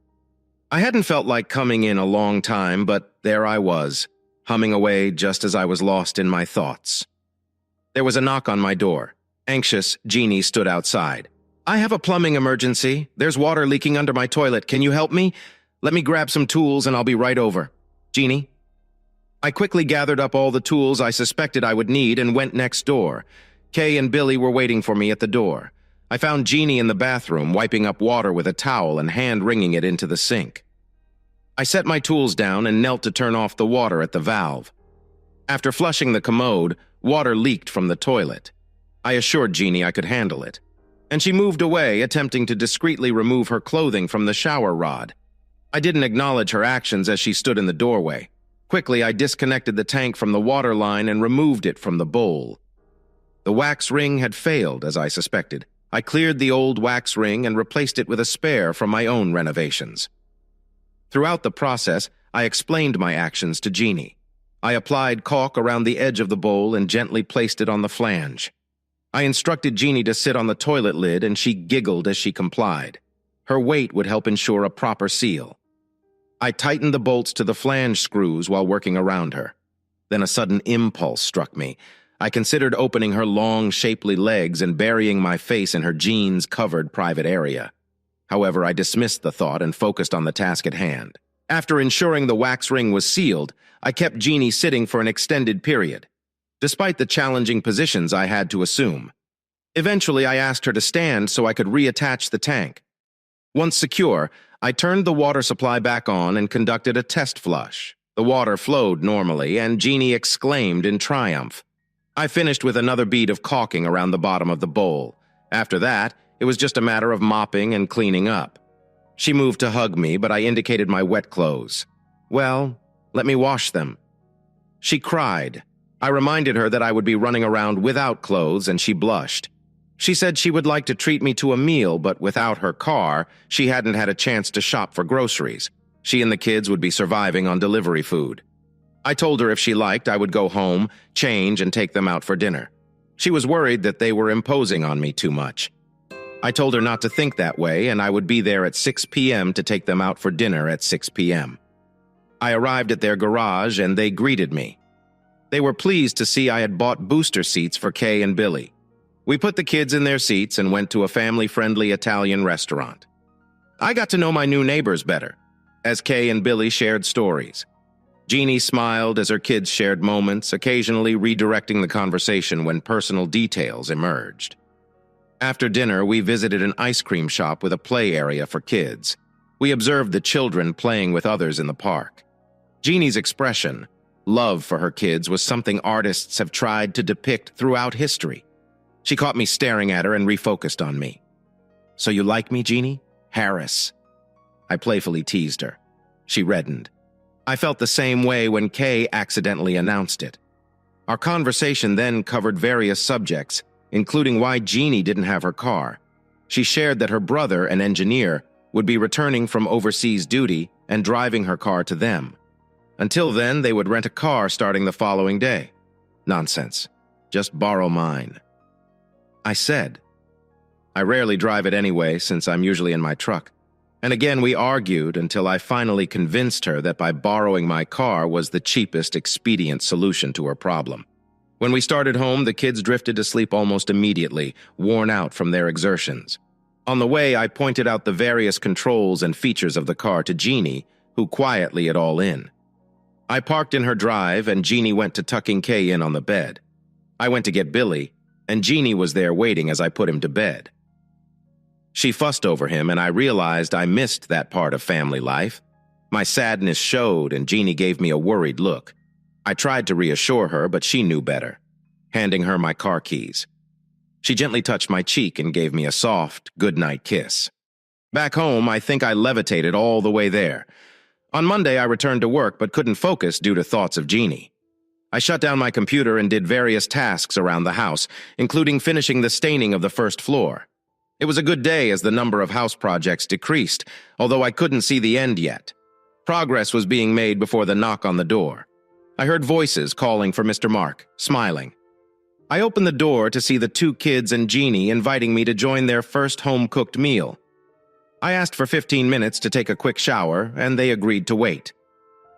I hadn't felt like coming in a long time, but there I was, humming away just as I was lost in my thoughts. There was a knock on my door. Anxious, Jeannie stood outside. "I have a plumbing emergency. There's water leaking under my toilet. Can you help me? Let me grab some tools and I'll be right over." "Jeannie?" I quickly gathered up all the tools I suspected I would need and went next door. Kay and Billy were waiting for me at the door. I found Jeannie in the bathroom, wiping up water with a towel and hand-wringing it into the sink. I set my tools down and knelt to turn off the water at the valve. After flushing the commode, water leaked from the toilet. I assured Jeannie I could handle it, and she moved away, attempting to discreetly remove her clothing from the shower rod. I didn't acknowledge her actions as she stood in the doorway. Quickly, I disconnected the tank from the water line and removed it from the bowl. The wax ring had failed, as I suspected. I cleared the old wax ring and replaced it with a spare from my own renovations. Throughout the process, I explained my actions to Jeannie. I applied caulk around the edge of the bowl and gently placed it on the flange. I instructed Jeannie to sit on the toilet lid, and she giggled as she complied. Her weight would help ensure a proper seal. I tightened the bolts to the flange screws while working around her. Then a sudden impulse struck me. I considered opening her long, shapely legs and burying my face in her jeans-covered private area. However, I dismissed the thought and focused on the task at hand. After ensuring the wax ring was sealed, I kept Jeannie sitting for an extended period, despite the challenging positions I had to assume. Eventually, I asked her to stand so I could reattach the tank. Once secure, I turned the water supply back on and conducted a test flush. The water flowed normally, and Jeannie exclaimed in triumph. I finished with another bead of caulking around the bottom of the bowl. After that, it was just a matter of mopping and cleaning up. She moved to hug me, but I indicated my wet clothes. Well, let me wash them. She cried. I reminded her that I would be running around without clothes, and she blushed. She said she would like to treat me to a meal, but without her car, she hadn't had a chance to shop for groceries. She and the kids would be surviving on delivery food. I told her if she liked, I would go home, change, and take them out for dinner. She was worried that they were imposing on me too much. I told her not to think that way, and I would be there at 6 p.m. to take them out for dinner at 6 p.m. I arrived at their garage, and they greeted me. They were pleased to see I had bought booster seats for Kay and Billy. We put the kids in their seats and went to a family-friendly Italian restaurant. I got to know my new neighbors better, as Kay and Billy shared stories. Jeannie smiled as her kids shared moments, occasionally redirecting the conversation when personal details emerged. After dinner, we visited an ice cream shop with a play area for kids. We observed the children playing with others in the park. Jeannie's expression, love for her kids, was something artists have tried to depict throughout history. She caught me staring at her and refocused on me. "So you like me, Jeannie?" "Harris." I playfully teased her. She reddened. I felt the same way when Kay accidentally announced it. Our conversation then covered various subjects, including why Jeannie didn't have her car. She shared that her brother, an engineer, would be returning from overseas duty and driving her car to them. Until then, they would rent a car starting the following day. Nonsense. Just borrow mine. I said. I rarely drive it anyway, since I'm usually in my truck. And again, we argued until I finally convinced her that by borrowing my car was the cheapest, expedient solution to her problem. When we started home, the kids drifted to sleep almost immediately, worn out from their exertions. On the way, I pointed out the various controls and features of the car to Jeannie, who quietly it all in. I parked in her drive, and Jeannie went to tucking Kay in on the bed. I went to get Billy, and Jeannie was there waiting as I put him to bed. She fussed over him, and I realized I missed that part of family life. My sadness showed, and Jeannie gave me a worried look. I tried to reassure her, but she knew better, handing her my car keys. She gently touched my cheek and gave me a soft, goodnight kiss. Back home, I think I levitated all the way there. On Monday, I returned to work but couldn't focus due to thoughts of Jeannie. I shut down my computer and did various tasks around the house, including finishing the staining of the first floor. It was a good day as the number of house projects decreased, although I couldn't see the end yet. Progress was being made before the knock on the door. I heard voices calling for Mr. Mark, smiling. I opened the door to see the two kids and Jeannie inviting me to join their first home-cooked meal. I asked for 15 minutes to take a quick shower, and they agreed to wait.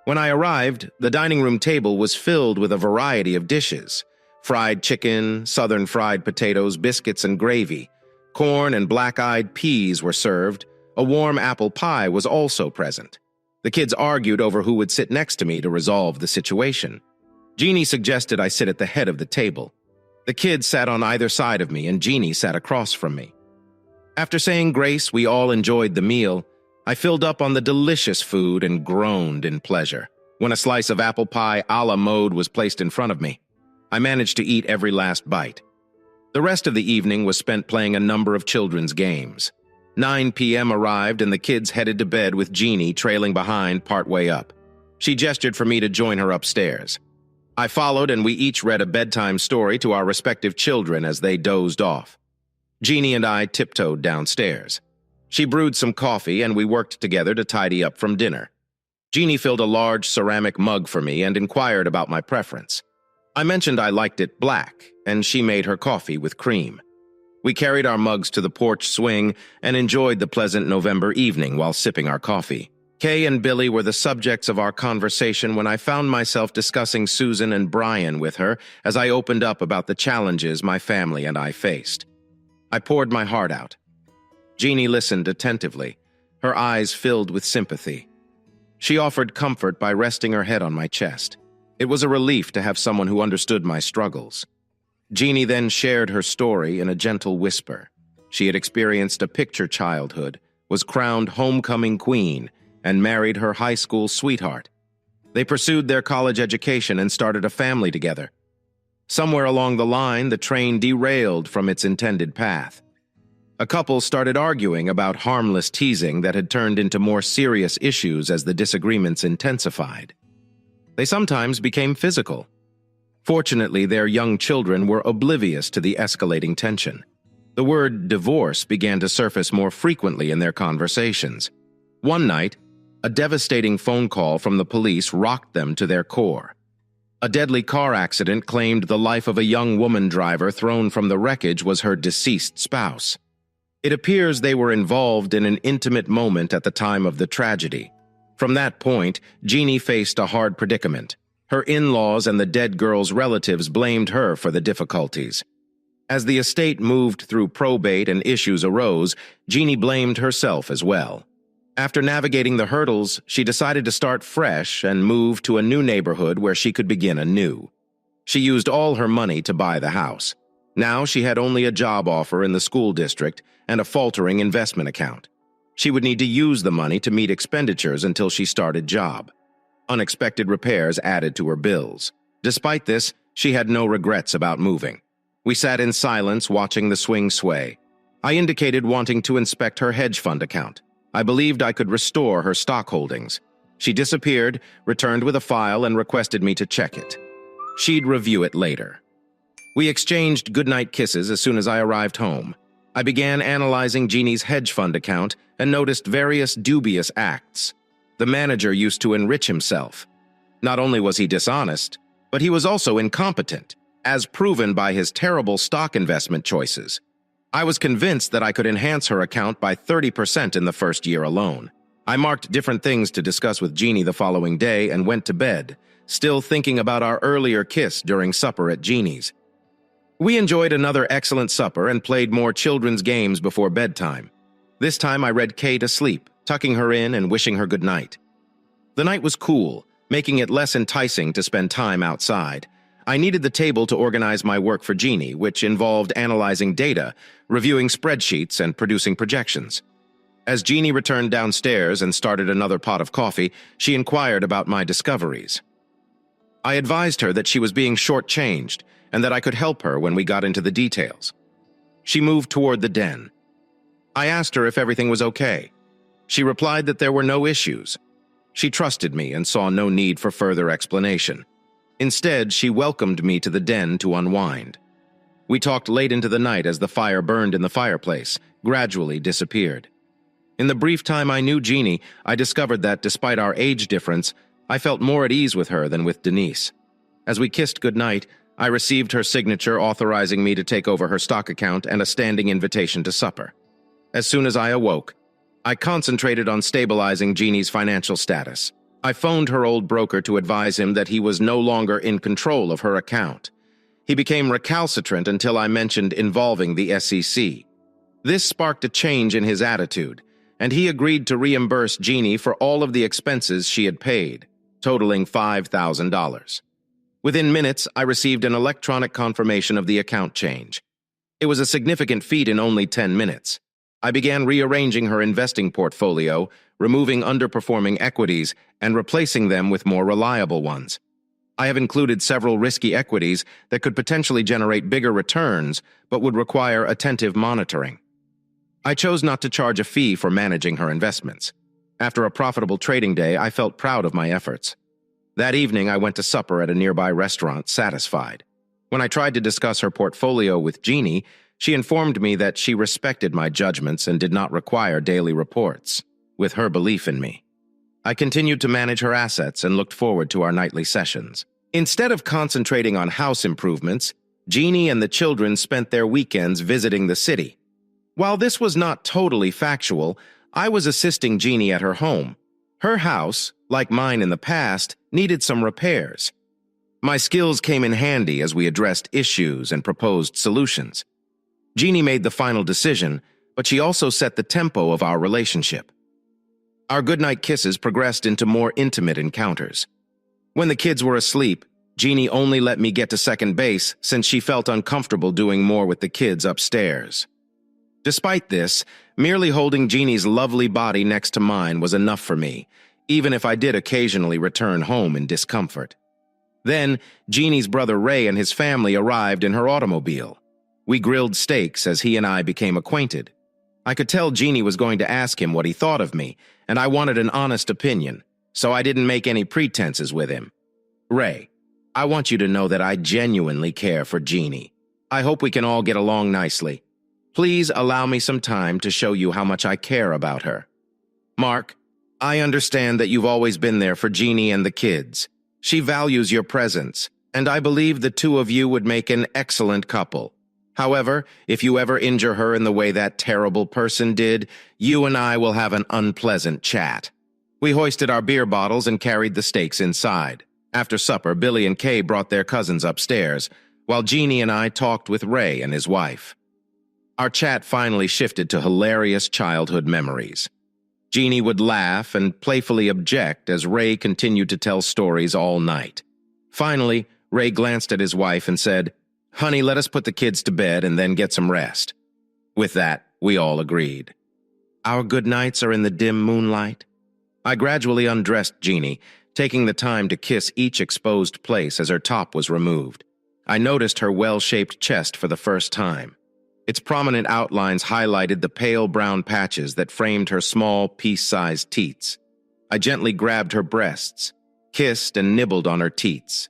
When I arrived, the dining room table was filled with a variety of dishes: fried chicken, southern fried potatoes, biscuits, and gravy. Corn and black-eyed peas were served. A warm apple pie was also present. The kids argued over who would sit next to me to resolve the situation. Jeannie suggested I sit at the head of the table. The kids sat on either side of me, and Jeannie sat across from me. After saying grace, we all enjoyed the meal. I filled up on the delicious food and groaned in pleasure when a slice of apple pie a la mode was placed in front of me. I managed to eat every last bite. The rest of the evening was spent playing a number of children's games. 9 p.m. arrived, and the kids headed to bed with Jeannie trailing behind partway up. She gestured for me to join her upstairs. I followed, and we each read a bedtime story to our respective children as they dozed off. Jeannie and I tiptoed downstairs. She brewed some coffee, and we worked together to tidy up from dinner. Jeannie filled a large ceramic mug for me and inquired about my preference. I mentioned I liked it black, and she made her coffee with cream. We carried our mugs to the porch swing and enjoyed the pleasant November evening while sipping our coffee. Kay and Billy were the subjects of our conversation when I found myself discussing Susan and Brian with her as I opened up about the challenges my family and I faced. I poured my heart out. Jeannie listened attentively, her eyes filled with sympathy. She offered comfort by resting her head on my chest. It was a relief to have someone who understood my struggles. Jeannie then shared her story in a gentle whisper. She had experienced a picture childhood, was crowned homecoming queen, and married her high school sweetheart. They pursued their college education and started a family together. Somewhere along the line, the train derailed from its intended path. A couple started arguing about harmless teasing that had turned into more serious issues as the disagreements intensified. They sometimes became physical. Fortunately, their young children were oblivious to the escalating tension. The word divorce began to surface more frequently in their conversations. One night, a devastating phone call from the police rocked them to their core. A deadly car accident claimed the life of a young woman driver thrown from the wreckage was her deceased spouse. It appears they were involved in an intimate moment at the time of the tragedy. From that point, Jeannie faced a hard predicament. Her in-laws and the dead girl's relatives blamed her for the difficulties. As the estate moved through probate and issues arose, Jeannie blamed herself as well. After navigating the hurdles, she decided to start fresh and move to a new neighborhood where she could begin anew. She used all her money to buy the house. Now she had only a job offer in the school district and a faltering investment account. She would need to use the money to meet expenditures until she started job. Unexpected repairs added to her bills. Despite this, she had no regrets about moving. We sat in silence watching the swing sway. I indicated wanting to inspect her hedge fund account. I believed I could restore her stock holdings. She disappeared, returned with a file, and requested me to check it. She'd review it later. We exchanged goodnight kisses as soon as I arrived home. I began analyzing Jeannie's hedge fund account and noticed various dubious acts. The manager used to enrich himself. Not only was he dishonest, but he was also incompetent, as proven by his terrible stock investment choices. I was convinced that I could enhance her account by 30% in the first year alone. I marked different things to discuss with Jeannie the following day and went to bed, still thinking about our earlier kiss during supper at Jeannie's. We enjoyed another excellent supper and played more children's games before bedtime. This time I read Kay to sleep, tucking her in and wishing her good night. The night was cool, making it less enticing to spend time outside. I needed the table to organize my work for Jeannie, which involved analyzing data, reviewing spreadsheets, and producing projections. As Jeannie returned downstairs and started another pot of coffee, she inquired about my discoveries. I advised her that she was being shortchanged and that I could help her when we got into the details. She moved toward the den. I asked her if everything was okay. She replied that there were no issues. She trusted me and saw no need for further explanation. Instead, she welcomed me to the den to unwind. We talked late into the night as the fire burned in the fireplace, gradually disappeared. In the brief time I knew Jeannie, I discovered that, despite our age difference, I felt more at ease with her than with Denise. As we kissed goodnight, I received her signature authorizing me to take over her stock account and a standing invitation to supper. As soon as I awoke, I concentrated on stabilizing Jeannie's financial status. I phoned her old broker to advise him that he was no longer in control of her account. He became recalcitrant until I mentioned involving the SEC. This sparked a change in his attitude, and he agreed to reimburse Jeannie for all of the expenses she had paid, totaling $5,000. Within minutes, I received an electronic confirmation of the account change. It was a significant feat in only 10 minutes. I began rearranging her investing portfolio, removing underperforming equities, and replacing them with more reliable ones. I have included several risky equities that could potentially generate bigger returns, but would require attentive monitoring. I chose not to charge a fee for managing her investments. After a profitable trading day, I felt proud of my efforts. That evening, I went to supper at a nearby restaurant, satisfied. When I tried to discuss her portfolio with Jeannie, she informed me that she respected my judgments and did not require daily reports, with her belief in me. I continued to manage her assets and looked forward to our nightly sessions. Instead of concentrating on house improvements, Jeannie and the children spent their weekends visiting the city. While this was not totally factual, I was assisting Jeannie at her home. Her house, like mine in the past, needed some repairs. My skills came in handy as we addressed issues and proposed solutions. Jeannie made the final decision, but she also set the tempo of our relationship. Our goodnight kisses progressed into more intimate encounters. When the kids were asleep, Jeannie only let me get to second base since she felt uncomfortable doing more with the kids upstairs. Despite this, merely holding Jeannie's lovely body next to mine was enough for me, even if I did occasionally return home in discomfort. Then, Jeannie's brother Ray and his family arrived in her automobile. We grilled steaks as he and I became acquainted. I could tell Jeannie was going to ask him what he thought of me, and I wanted an honest opinion, so I didn't make any pretenses with him. Ray, I want you to know that I genuinely care for Jeannie. I hope we can all get along nicely. Please allow me some time to show you how much I care about her. Mark, I understand that you've always been there for Jeannie and the kids. She values your presence, and I believe the two of you would make an excellent couple. However, if you ever injure her in the way that terrible person did, you and I will have an unpleasant chat. We hoisted our beer bottles and carried the stakes inside. After supper, Billy and Kay brought their cousins upstairs, while Jeannie and I talked with Ray and his wife. Our chat finally shifted to hilarious childhood memories. Jeannie would laugh and playfully object as Ray continued to tell stories all night. Finally, Ray glanced at his wife and said, "Honey, let us put the kids to bed and then get some rest." With that, we all agreed. Our good nights are in the dim moonlight. I gradually undressed Jeannie, taking the time to kiss each exposed place as her top was removed. I noticed her well-shaped chest for the first time. Its prominent outlines highlighted the pale brown patches that framed her small, piece-sized teats. I gently grabbed her breasts, kissed and nibbled on her teats.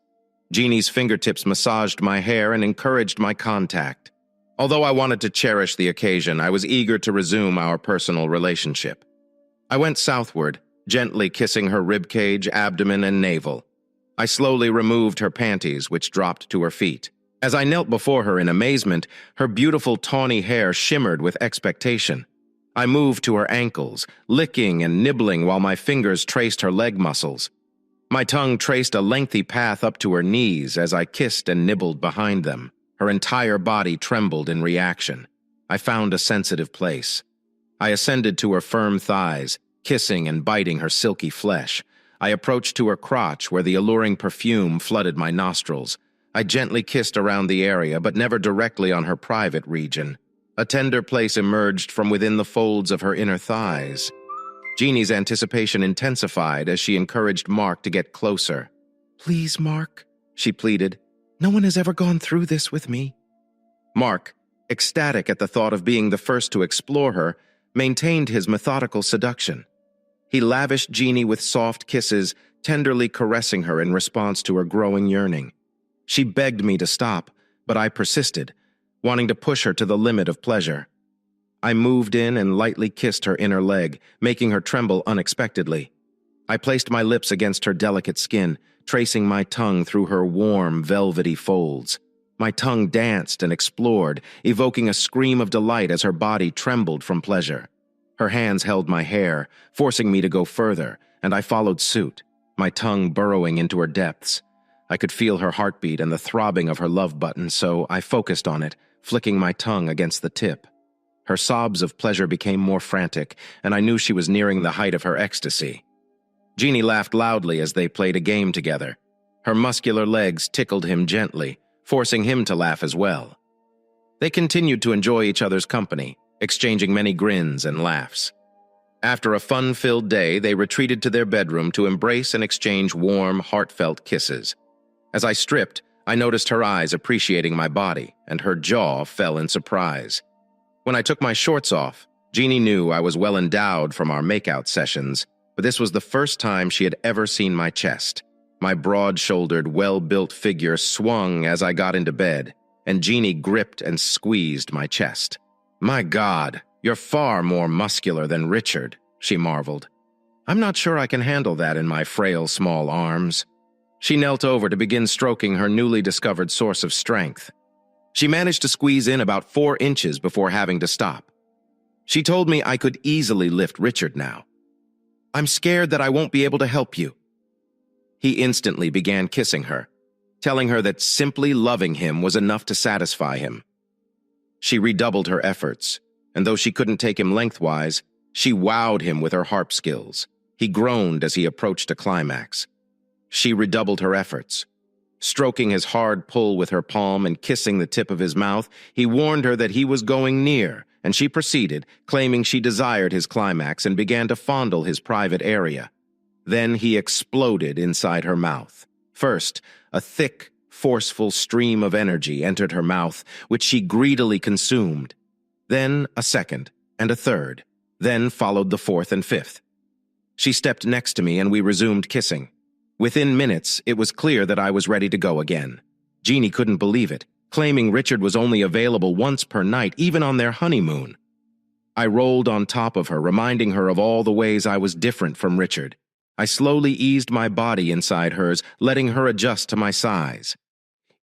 Jeannie's fingertips massaged my hair and encouraged my contact. Although I wanted to cherish the occasion, I was eager to resume our personal relationship. I went southward, gently kissing her ribcage, abdomen, and navel. I slowly removed her panties, which dropped to her feet. As I knelt before her in amazement, her beautiful tawny hair shimmered with expectation. I moved to her ankles, licking and nibbling while my fingers traced her leg muscles. My tongue traced a lengthy path up to her knees as I kissed and nibbled behind them. Her entire body trembled in reaction. I found a sensitive place. I ascended to her firm thighs, kissing and biting her silky flesh. I approached to her crotch where the alluring perfume flooded my nostrils. I gently kissed around the area, but never directly on her private region. A tender place emerged from within the folds of her inner thighs. Jeannie's anticipation intensified as she encouraged Mark to get closer. "Please, Mark," she pleaded. "No one has ever gone through this with me." Mark, ecstatic at the thought of being the first to explore her, maintained his methodical seduction. He lavished Jeannie with soft kisses, tenderly caressing her in response to her growing yearning. She begged me to stop, but I persisted, wanting to push her to the limit of pleasure. I moved in and lightly kissed her inner leg, making her tremble unexpectedly. I placed my lips against her delicate skin, tracing my tongue through her warm, velvety folds. My tongue danced and explored, evoking a scream of delight as her body trembled from pleasure. Her hands held my hair, forcing me to go further, and I followed suit, my tongue burrowing into her depths. I could feel her heartbeat and the throbbing of her love button, so I focused on it, flicking my tongue against the tip. Her sobs of pleasure became more frantic, and I knew she was nearing the height of her ecstasy. Jeannie laughed loudly as they played a game together. Her muscular legs tickled him gently, forcing him to laugh as well. They continued to enjoy each other's company, exchanging many grins and laughs. After a fun-filled day, they retreated to their bedroom to embrace and exchange warm, heartfelt kisses. As I stripped, I noticed her eyes appreciating my body, and her jaw fell in surprise. When I took my shorts off, Jeannie knew I was well endowed from our makeout sessions, but this was the first time she had ever seen my chest. My broad-shouldered, well-built figure swung as I got into bed, and Jeannie gripped and squeezed my chest. "My God, you're far more muscular than Richard," she marveled. "I'm not sure I can handle that in my frail, small arms." She knelt over to begin stroking her newly discovered source of strength. She managed to squeeze in about 4 inches before having to stop. She told me I could easily lift Richard now. "I'm scared that I won't be able to help you." He instantly began kissing her, telling her that simply loving him was enough to satisfy him. She redoubled her efforts, and though she couldn't take him lengthwise, she wowed him with her harp skills. He groaned as he approached a climax. She redoubled her efforts. Stroking his hard pull with her palm and kissing the tip of his mouth, he warned her that he was going near, and she proceeded, claiming she desired his climax and began to fondle his private area. Then he exploded inside her mouth. First, a thick, forceful stream of energy entered her mouth, which she greedily consumed. Then a second, and a third. Then followed the fourth and fifth. She stepped next to me and we resumed kissing. Within minutes, it was clear that I was ready to go again. Jeannie couldn't believe it, claiming Richard was only available once per night, even on their honeymoon. I rolled on top of her, reminding her of all the ways I was different from Richard. I slowly eased my body inside hers, letting her adjust to my size.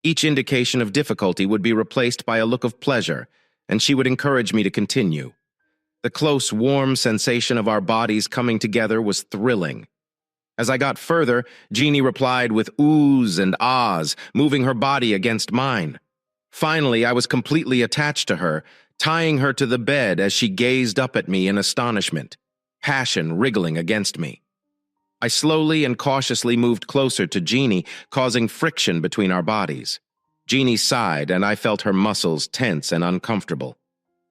Each indication of difficulty would be replaced by a look of pleasure, and she would encourage me to continue. The close, warm sensation of our bodies coming together was thrilling. As I got further, Jeannie replied with oohs and ahs, moving her body against mine. Finally, I was completely attached to her, tying her to the bed as she gazed up at me in astonishment, passion wriggling against me. I slowly and cautiously moved closer to Jeannie, causing friction between our bodies. Jeannie sighed, and I felt her muscles tense and uncomfortable.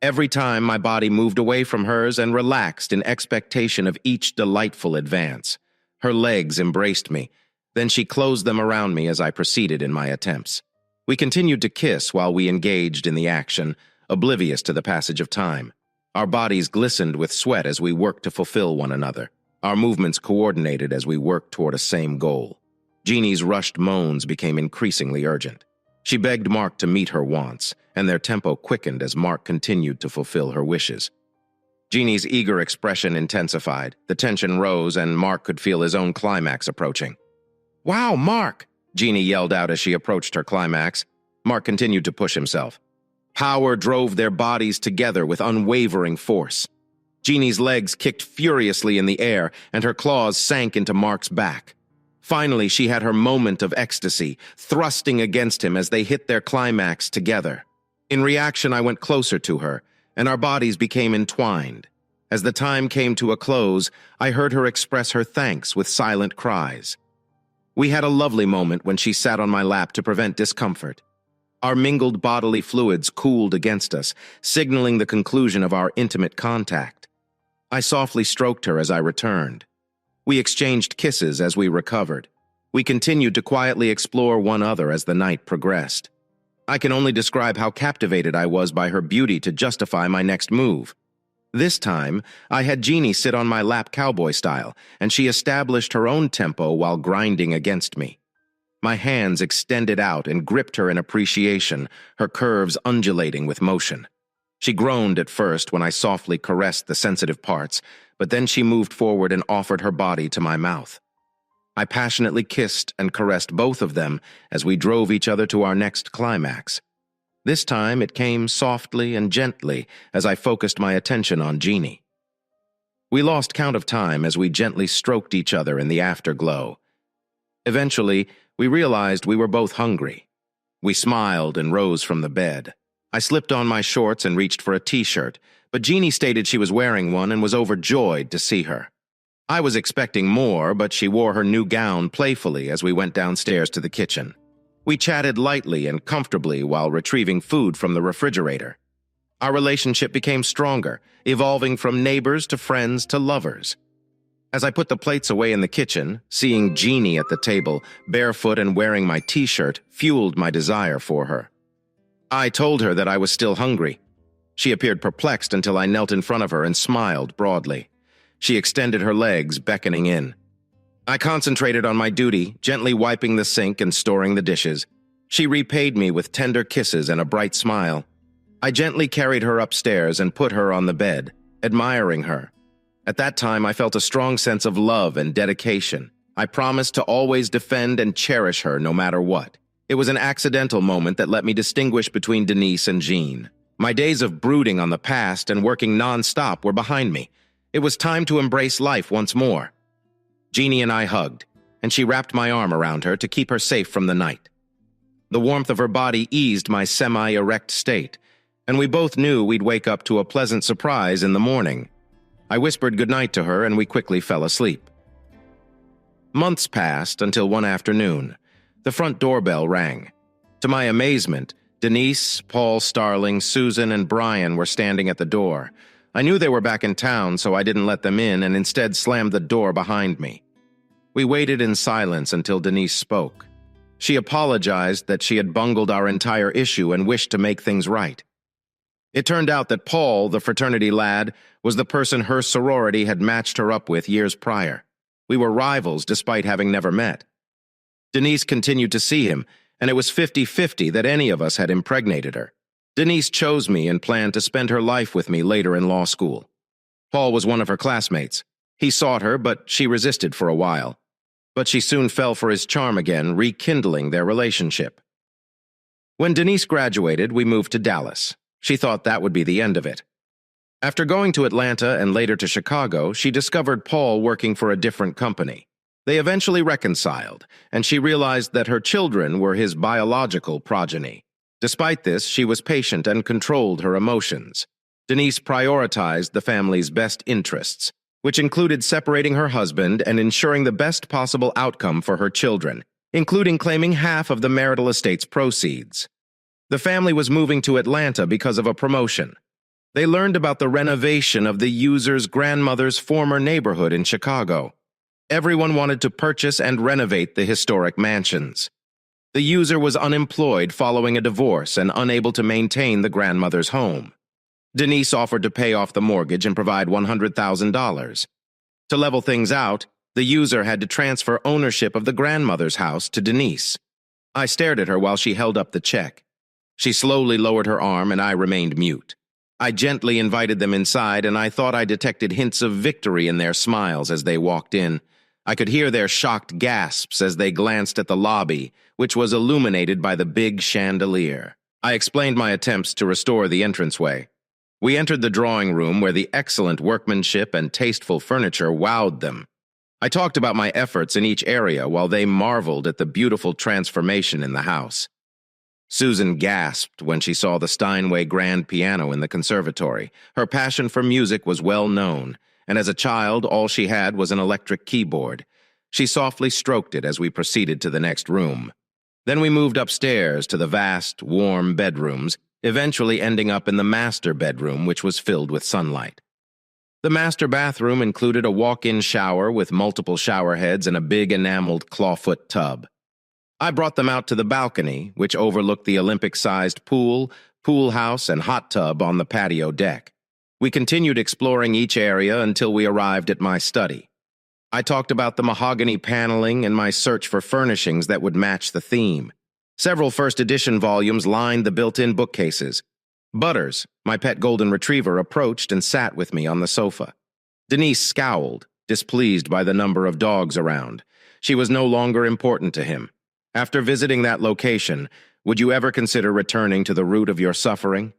Every time my body moved away from hers and relaxed in expectation of each delightful advance. Her legs embraced me. Then she closed them around me as I proceeded in my attempts. We continued to kiss while we engaged in the action, oblivious to the passage of time. Our bodies glistened with sweat as we worked to fulfill one another. Our movements coordinated as we worked toward a same goal. Jeannie's rushed moans became increasingly urgent. She begged Mark to meet her wants, and their tempo quickened as Mark continued to fulfill her wishes. Jeannie's eager expression intensified, the tension rose, and Mark could feel his own climax approaching. "Wow, Mark!" Jeannie yelled out as she approached her climax. Mark continued to push himself. Power drove their bodies together with unwavering force. Jeannie's legs kicked furiously in the air, and her claws sank into Mark's back. Finally, she had her moment of ecstasy, thrusting against him as they hit their climax together. In reaction, I went closer to her, and our bodies became entwined. As the time came to a close, I heard her express her thanks with silent cries. We had a lovely moment when she sat on my lap to prevent discomfort. Our mingled bodily fluids cooled against us, signaling the conclusion of our intimate contact. I softly stroked her as I returned. We exchanged kisses as we recovered. We continued to quietly explore one another as the night progressed. I can only describe how captivated I was by her beauty to justify my next move. This time, I had Jeannie sit on my lap cowboy style, and she established her own tempo while grinding against me. My hands extended out and gripped her in appreciation, her curves undulating with motion. She groaned at first when I softly caressed the sensitive parts, but then she moved forward and offered her body to my mouth. I passionately kissed and caressed both of them as we drove each other to our next climax. This time it came softly and gently as I focused my attention on Jeannie. We lost count of time as we gently stroked each other in the afterglow. Eventually, we realized we were both hungry. We smiled and rose from the bed. I slipped on my shorts and reached for a t-shirt, but Jeannie stated she was wearing one and was overjoyed to see her. I was expecting more, but she wore her new gown playfully as we went downstairs to the kitchen. We chatted lightly and comfortably while retrieving food from the refrigerator. Our relationship became stronger, evolving from neighbors to friends to lovers. As I put the plates away in the kitchen, seeing Jeannie at the table, barefoot and wearing my t-shirt, fueled my desire for her. I told her that I was still hungry. She appeared perplexed until I knelt in front of her and smiled broadly. She extended her legs, beckoning in. I concentrated on my duty, gently wiping the sink and storing the dishes. She repaid me with tender kisses and a bright smile. I gently carried her upstairs and put her on the bed, admiring her. At that time, I felt a strong sense of love and dedication. I promised to always defend and cherish her no matter what. It was an accidental moment that let me distinguish between Denise and Jean. My days of brooding on the past and working non-stop were behind me. It was time to embrace life once more. Jeannie and I hugged, and she wrapped my arm around her to keep her safe from the night. The warmth of her body eased my semi-erect state, and we both knew we'd wake up to a pleasant surprise in the morning. I whispered goodnight to her, and we quickly fell asleep. Months passed until one afternoon. The front doorbell rang. To my amazement, Denise, Paul Starling, Susan, and Brian were standing at the door. I knew they were back in town, so I didn't let them in and instead slammed the door behind me. We waited in silence until Denise spoke. She apologized that she had bungled our entire issue and wished to make things right. It turned out that Paul, the fraternity lad, was the person her sorority had matched her up with years prior. We were rivals despite having never met. Denise continued to see him, and it was 50-50 that any of us had impregnated her. Denise chose me and planned to spend her life with me later in law school. Paul was one of her classmates. He sought her, but she resisted for a while. But she soon fell for his charm again, rekindling their relationship. When Denise graduated, we moved to Dallas. She thought that would be the end of it. After going to Atlanta and later to Chicago, she discovered Paul working for a different company. They eventually reconciled, and she realized that her children were his biological progeny. Despite this, she was patient and controlled her emotions. Denise prioritized the family's best interests, which included separating her husband and ensuring the best possible outcome for her children, including claiming half of the marital estate's proceeds. The family was moving to Atlanta because of a promotion. They learned about the renovation of the user's grandmother's former neighborhood in Chicago. Everyone wanted to purchase and renovate the historic mansions. The user was unemployed following a divorce and unable to maintain the grandmother's home. Denise offered to pay off the mortgage and provide $100,000. To level things out, the user had to transfer ownership of the grandmother's house to Denise. I stared at her while she held up the check. She slowly lowered her arm and I remained mute. I gently invited them inside and I thought I detected hints of victory in their smiles as they walked in. I could hear their shocked gasps as they glanced at the lobby, which was illuminated by the big chandelier. I explained my attempts to restore the entranceway. We entered the drawing room where the excellent workmanship and tasteful furniture wowed them. I talked about my efforts in each area while they marveled at the beautiful transformation in the house. Susan gasped when she saw the Steinway grand piano in the conservatory. Her passion for music was well known, and as a child, all she had was an electric keyboard. She softly stroked it as we proceeded to the next room. Then we moved upstairs to the vast, warm bedrooms, eventually ending up in the master bedroom, which was filled with sunlight. The master bathroom included a walk-in shower with multiple shower heads and a big enameled clawfoot tub. I brought them out to the balcony, which overlooked the Olympic-sized pool house, and hot tub on the patio deck. We continued exploring each area until we arrived at my study. I talked about the mahogany paneling and my search for furnishings that would match the theme. Several first-edition volumes lined the built-in bookcases. Butters, my pet golden retriever, approached and sat with me on the sofa. Denise scowled, displeased by the number of dogs around. She was no longer important to him. After visiting that location, would you ever consider returning to the root of your suffering?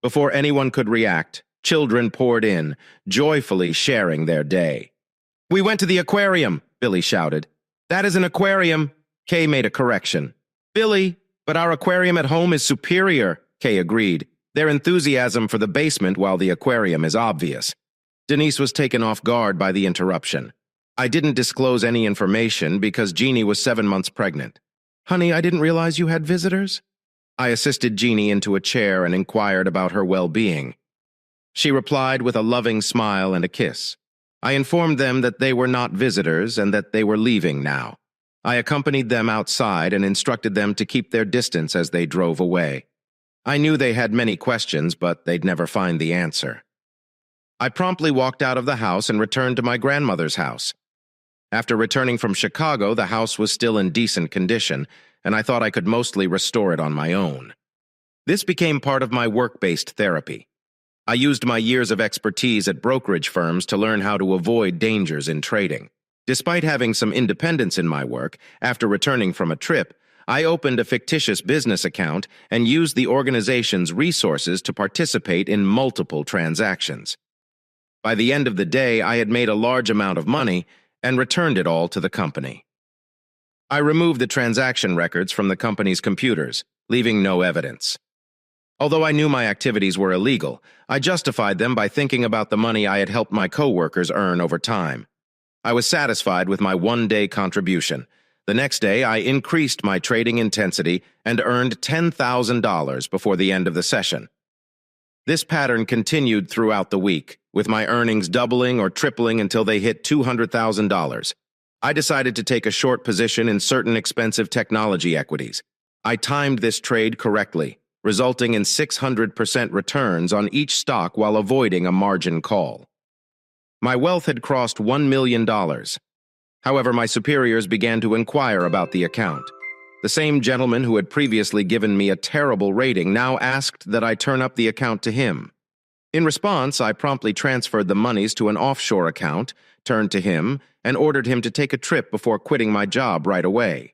Before anyone could react, children poured in, joyfully sharing their day. "We went to the aquarium," Billy shouted. "That is an aquarium," Kay made a correction. "Billy, but our aquarium at home is superior," Kay agreed, their enthusiasm for the basement while the aquarium is obvious. Denise was taken off guard by the interruption. I didn't disclose any information because Jeannie was 7 months pregnant. "Honey, I didn't realize you had visitors." I assisted Jeannie into a chair and inquired about her well-being. She replied with a loving smile and a kiss. I informed them that they were not visitors and that they were leaving now. I accompanied them outside and instructed them to keep their distance as they drove away. I knew they had many questions, but they'd never find the answer. I promptly walked out of the house and returned to my grandmother's house. After returning from Chicago, the house was still in decent condition, and I thought I could mostly restore it on my own. This became part of my work-based therapy. I used my years of expertise at brokerage firms to learn how to avoid dangers in trading. Despite having some independence in my work, after returning from a trip, I opened a fictitious business account and used the organization's resources to participate in multiple transactions. By the end of the day, I had made a large amount of money and returned it all to the company. I removed the transaction records from the company's computers, leaving no evidence. Although I knew my activities were illegal, I justified them by thinking about the money I had helped my coworkers earn over time. I was satisfied with my one-day contribution. The next day, I increased my trading intensity and earned $10,000 before the end of the session. This pattern continued throughout the week, with my earnings doubling or tripling until they hit $200,000. I decided to take a short position in certain expensive technology equities. I timed this trade correctly. resulting in 600% returns on each stock while avoiding a margin call. My wealth had crossed $1 million. However, my superiors began to inquire about the account. The same gentleman who had previously given me a terrible rating now asked that I turn up the account to him. In response, I promptly transferred the monies to an offshore account, turned to him, and ordered him to take a trip before quitting my job right away.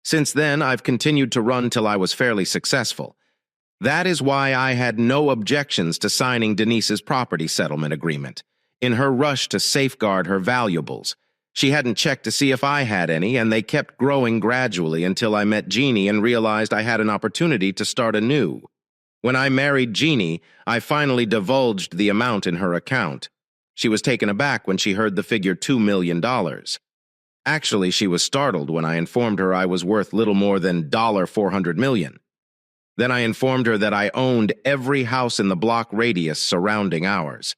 Since then, I've continued to run till I was fairly successful. That is why I had no objections to signing Denise's property settlement agreement. In her rush to safeguard her valuables, she hadn't checked to see if I had any, and they kept growing gradually until I met Jeannie and realized I had an opportunity to start anew. When I married Jeannie, I finally divulged the amount in her account. She was taken aback when she heard the figure $2 million. Actually, she was startled when I informed her I was worth little more than $400 million. Then I informed her that I owned every house in the block radius surrounding ours.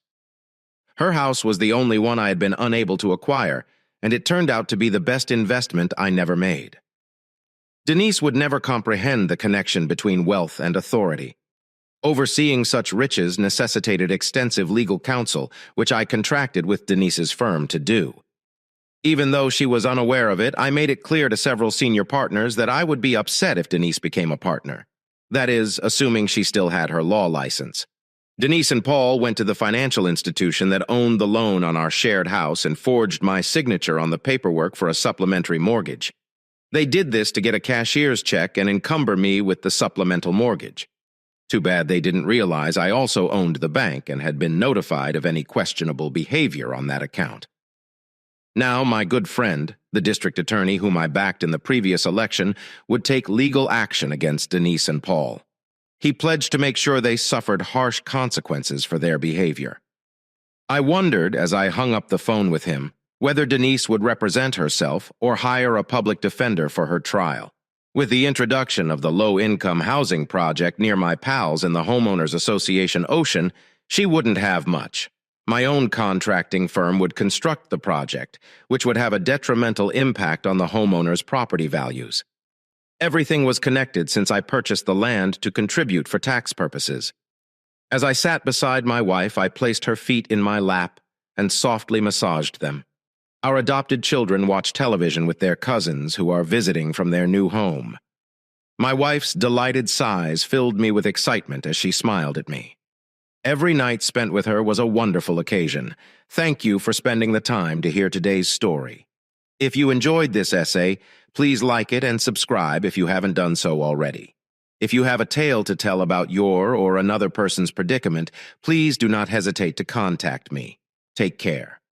Her house was the only one I had been unable to acquire, and it turned out to be the best investment I never made. Denise would never comprehend the connection between wealth and authority. Overseeing such riches necessitated extensive legal counsel, which I contracted with Denise's firm to do. Even though she was unaware of it, I made it clear to several senior partners that I would be upset if Denise became a partner. That is, assuming she still had her law license. Denise and Paul went to the financial institution that owned the loan on our shared house and forged my signature on the paperwork for a supplementary mortgage. They did this to get a cashier's check and encumber me with the supplemental mortgage. Too bad they didn't realize I also owned the bank and had been notified of any questionable behavior on that account. Now, my good friend, the district attorney whom I backed in the previous election, would take legal action against Denise and Paul. He pledged to make sure they suffered harsh consequences for their behavior. I wondered, as I hung up the phone with him, whether Denise would represent herself or hire a public defender for her trial. With the introduction of the low-income housing project near my pals in the Homeowners Association Ocean, she wouldn't have much. My own contracting firm would construct the project, which would have a detrimental impact on the homeowners' property values. Everything was connected since I purchased the land to contribute for tax purposes. As I sat beside my wife, I placed her feet in my lap and softly massaged them. Our adopted children watch television with their cousins who are visiting from their new home. My wife's delighted sighs filled me with excitement as she smiled at me. Every night spent with her was a wonderful occasion. Thank you for spending the time to hear today's story. If you enjoyed this essay, please like it and subscribe if you haven't done so already. If you have a tale to tell about your or another person's predicament, please do not hesitate to contact me. Take care.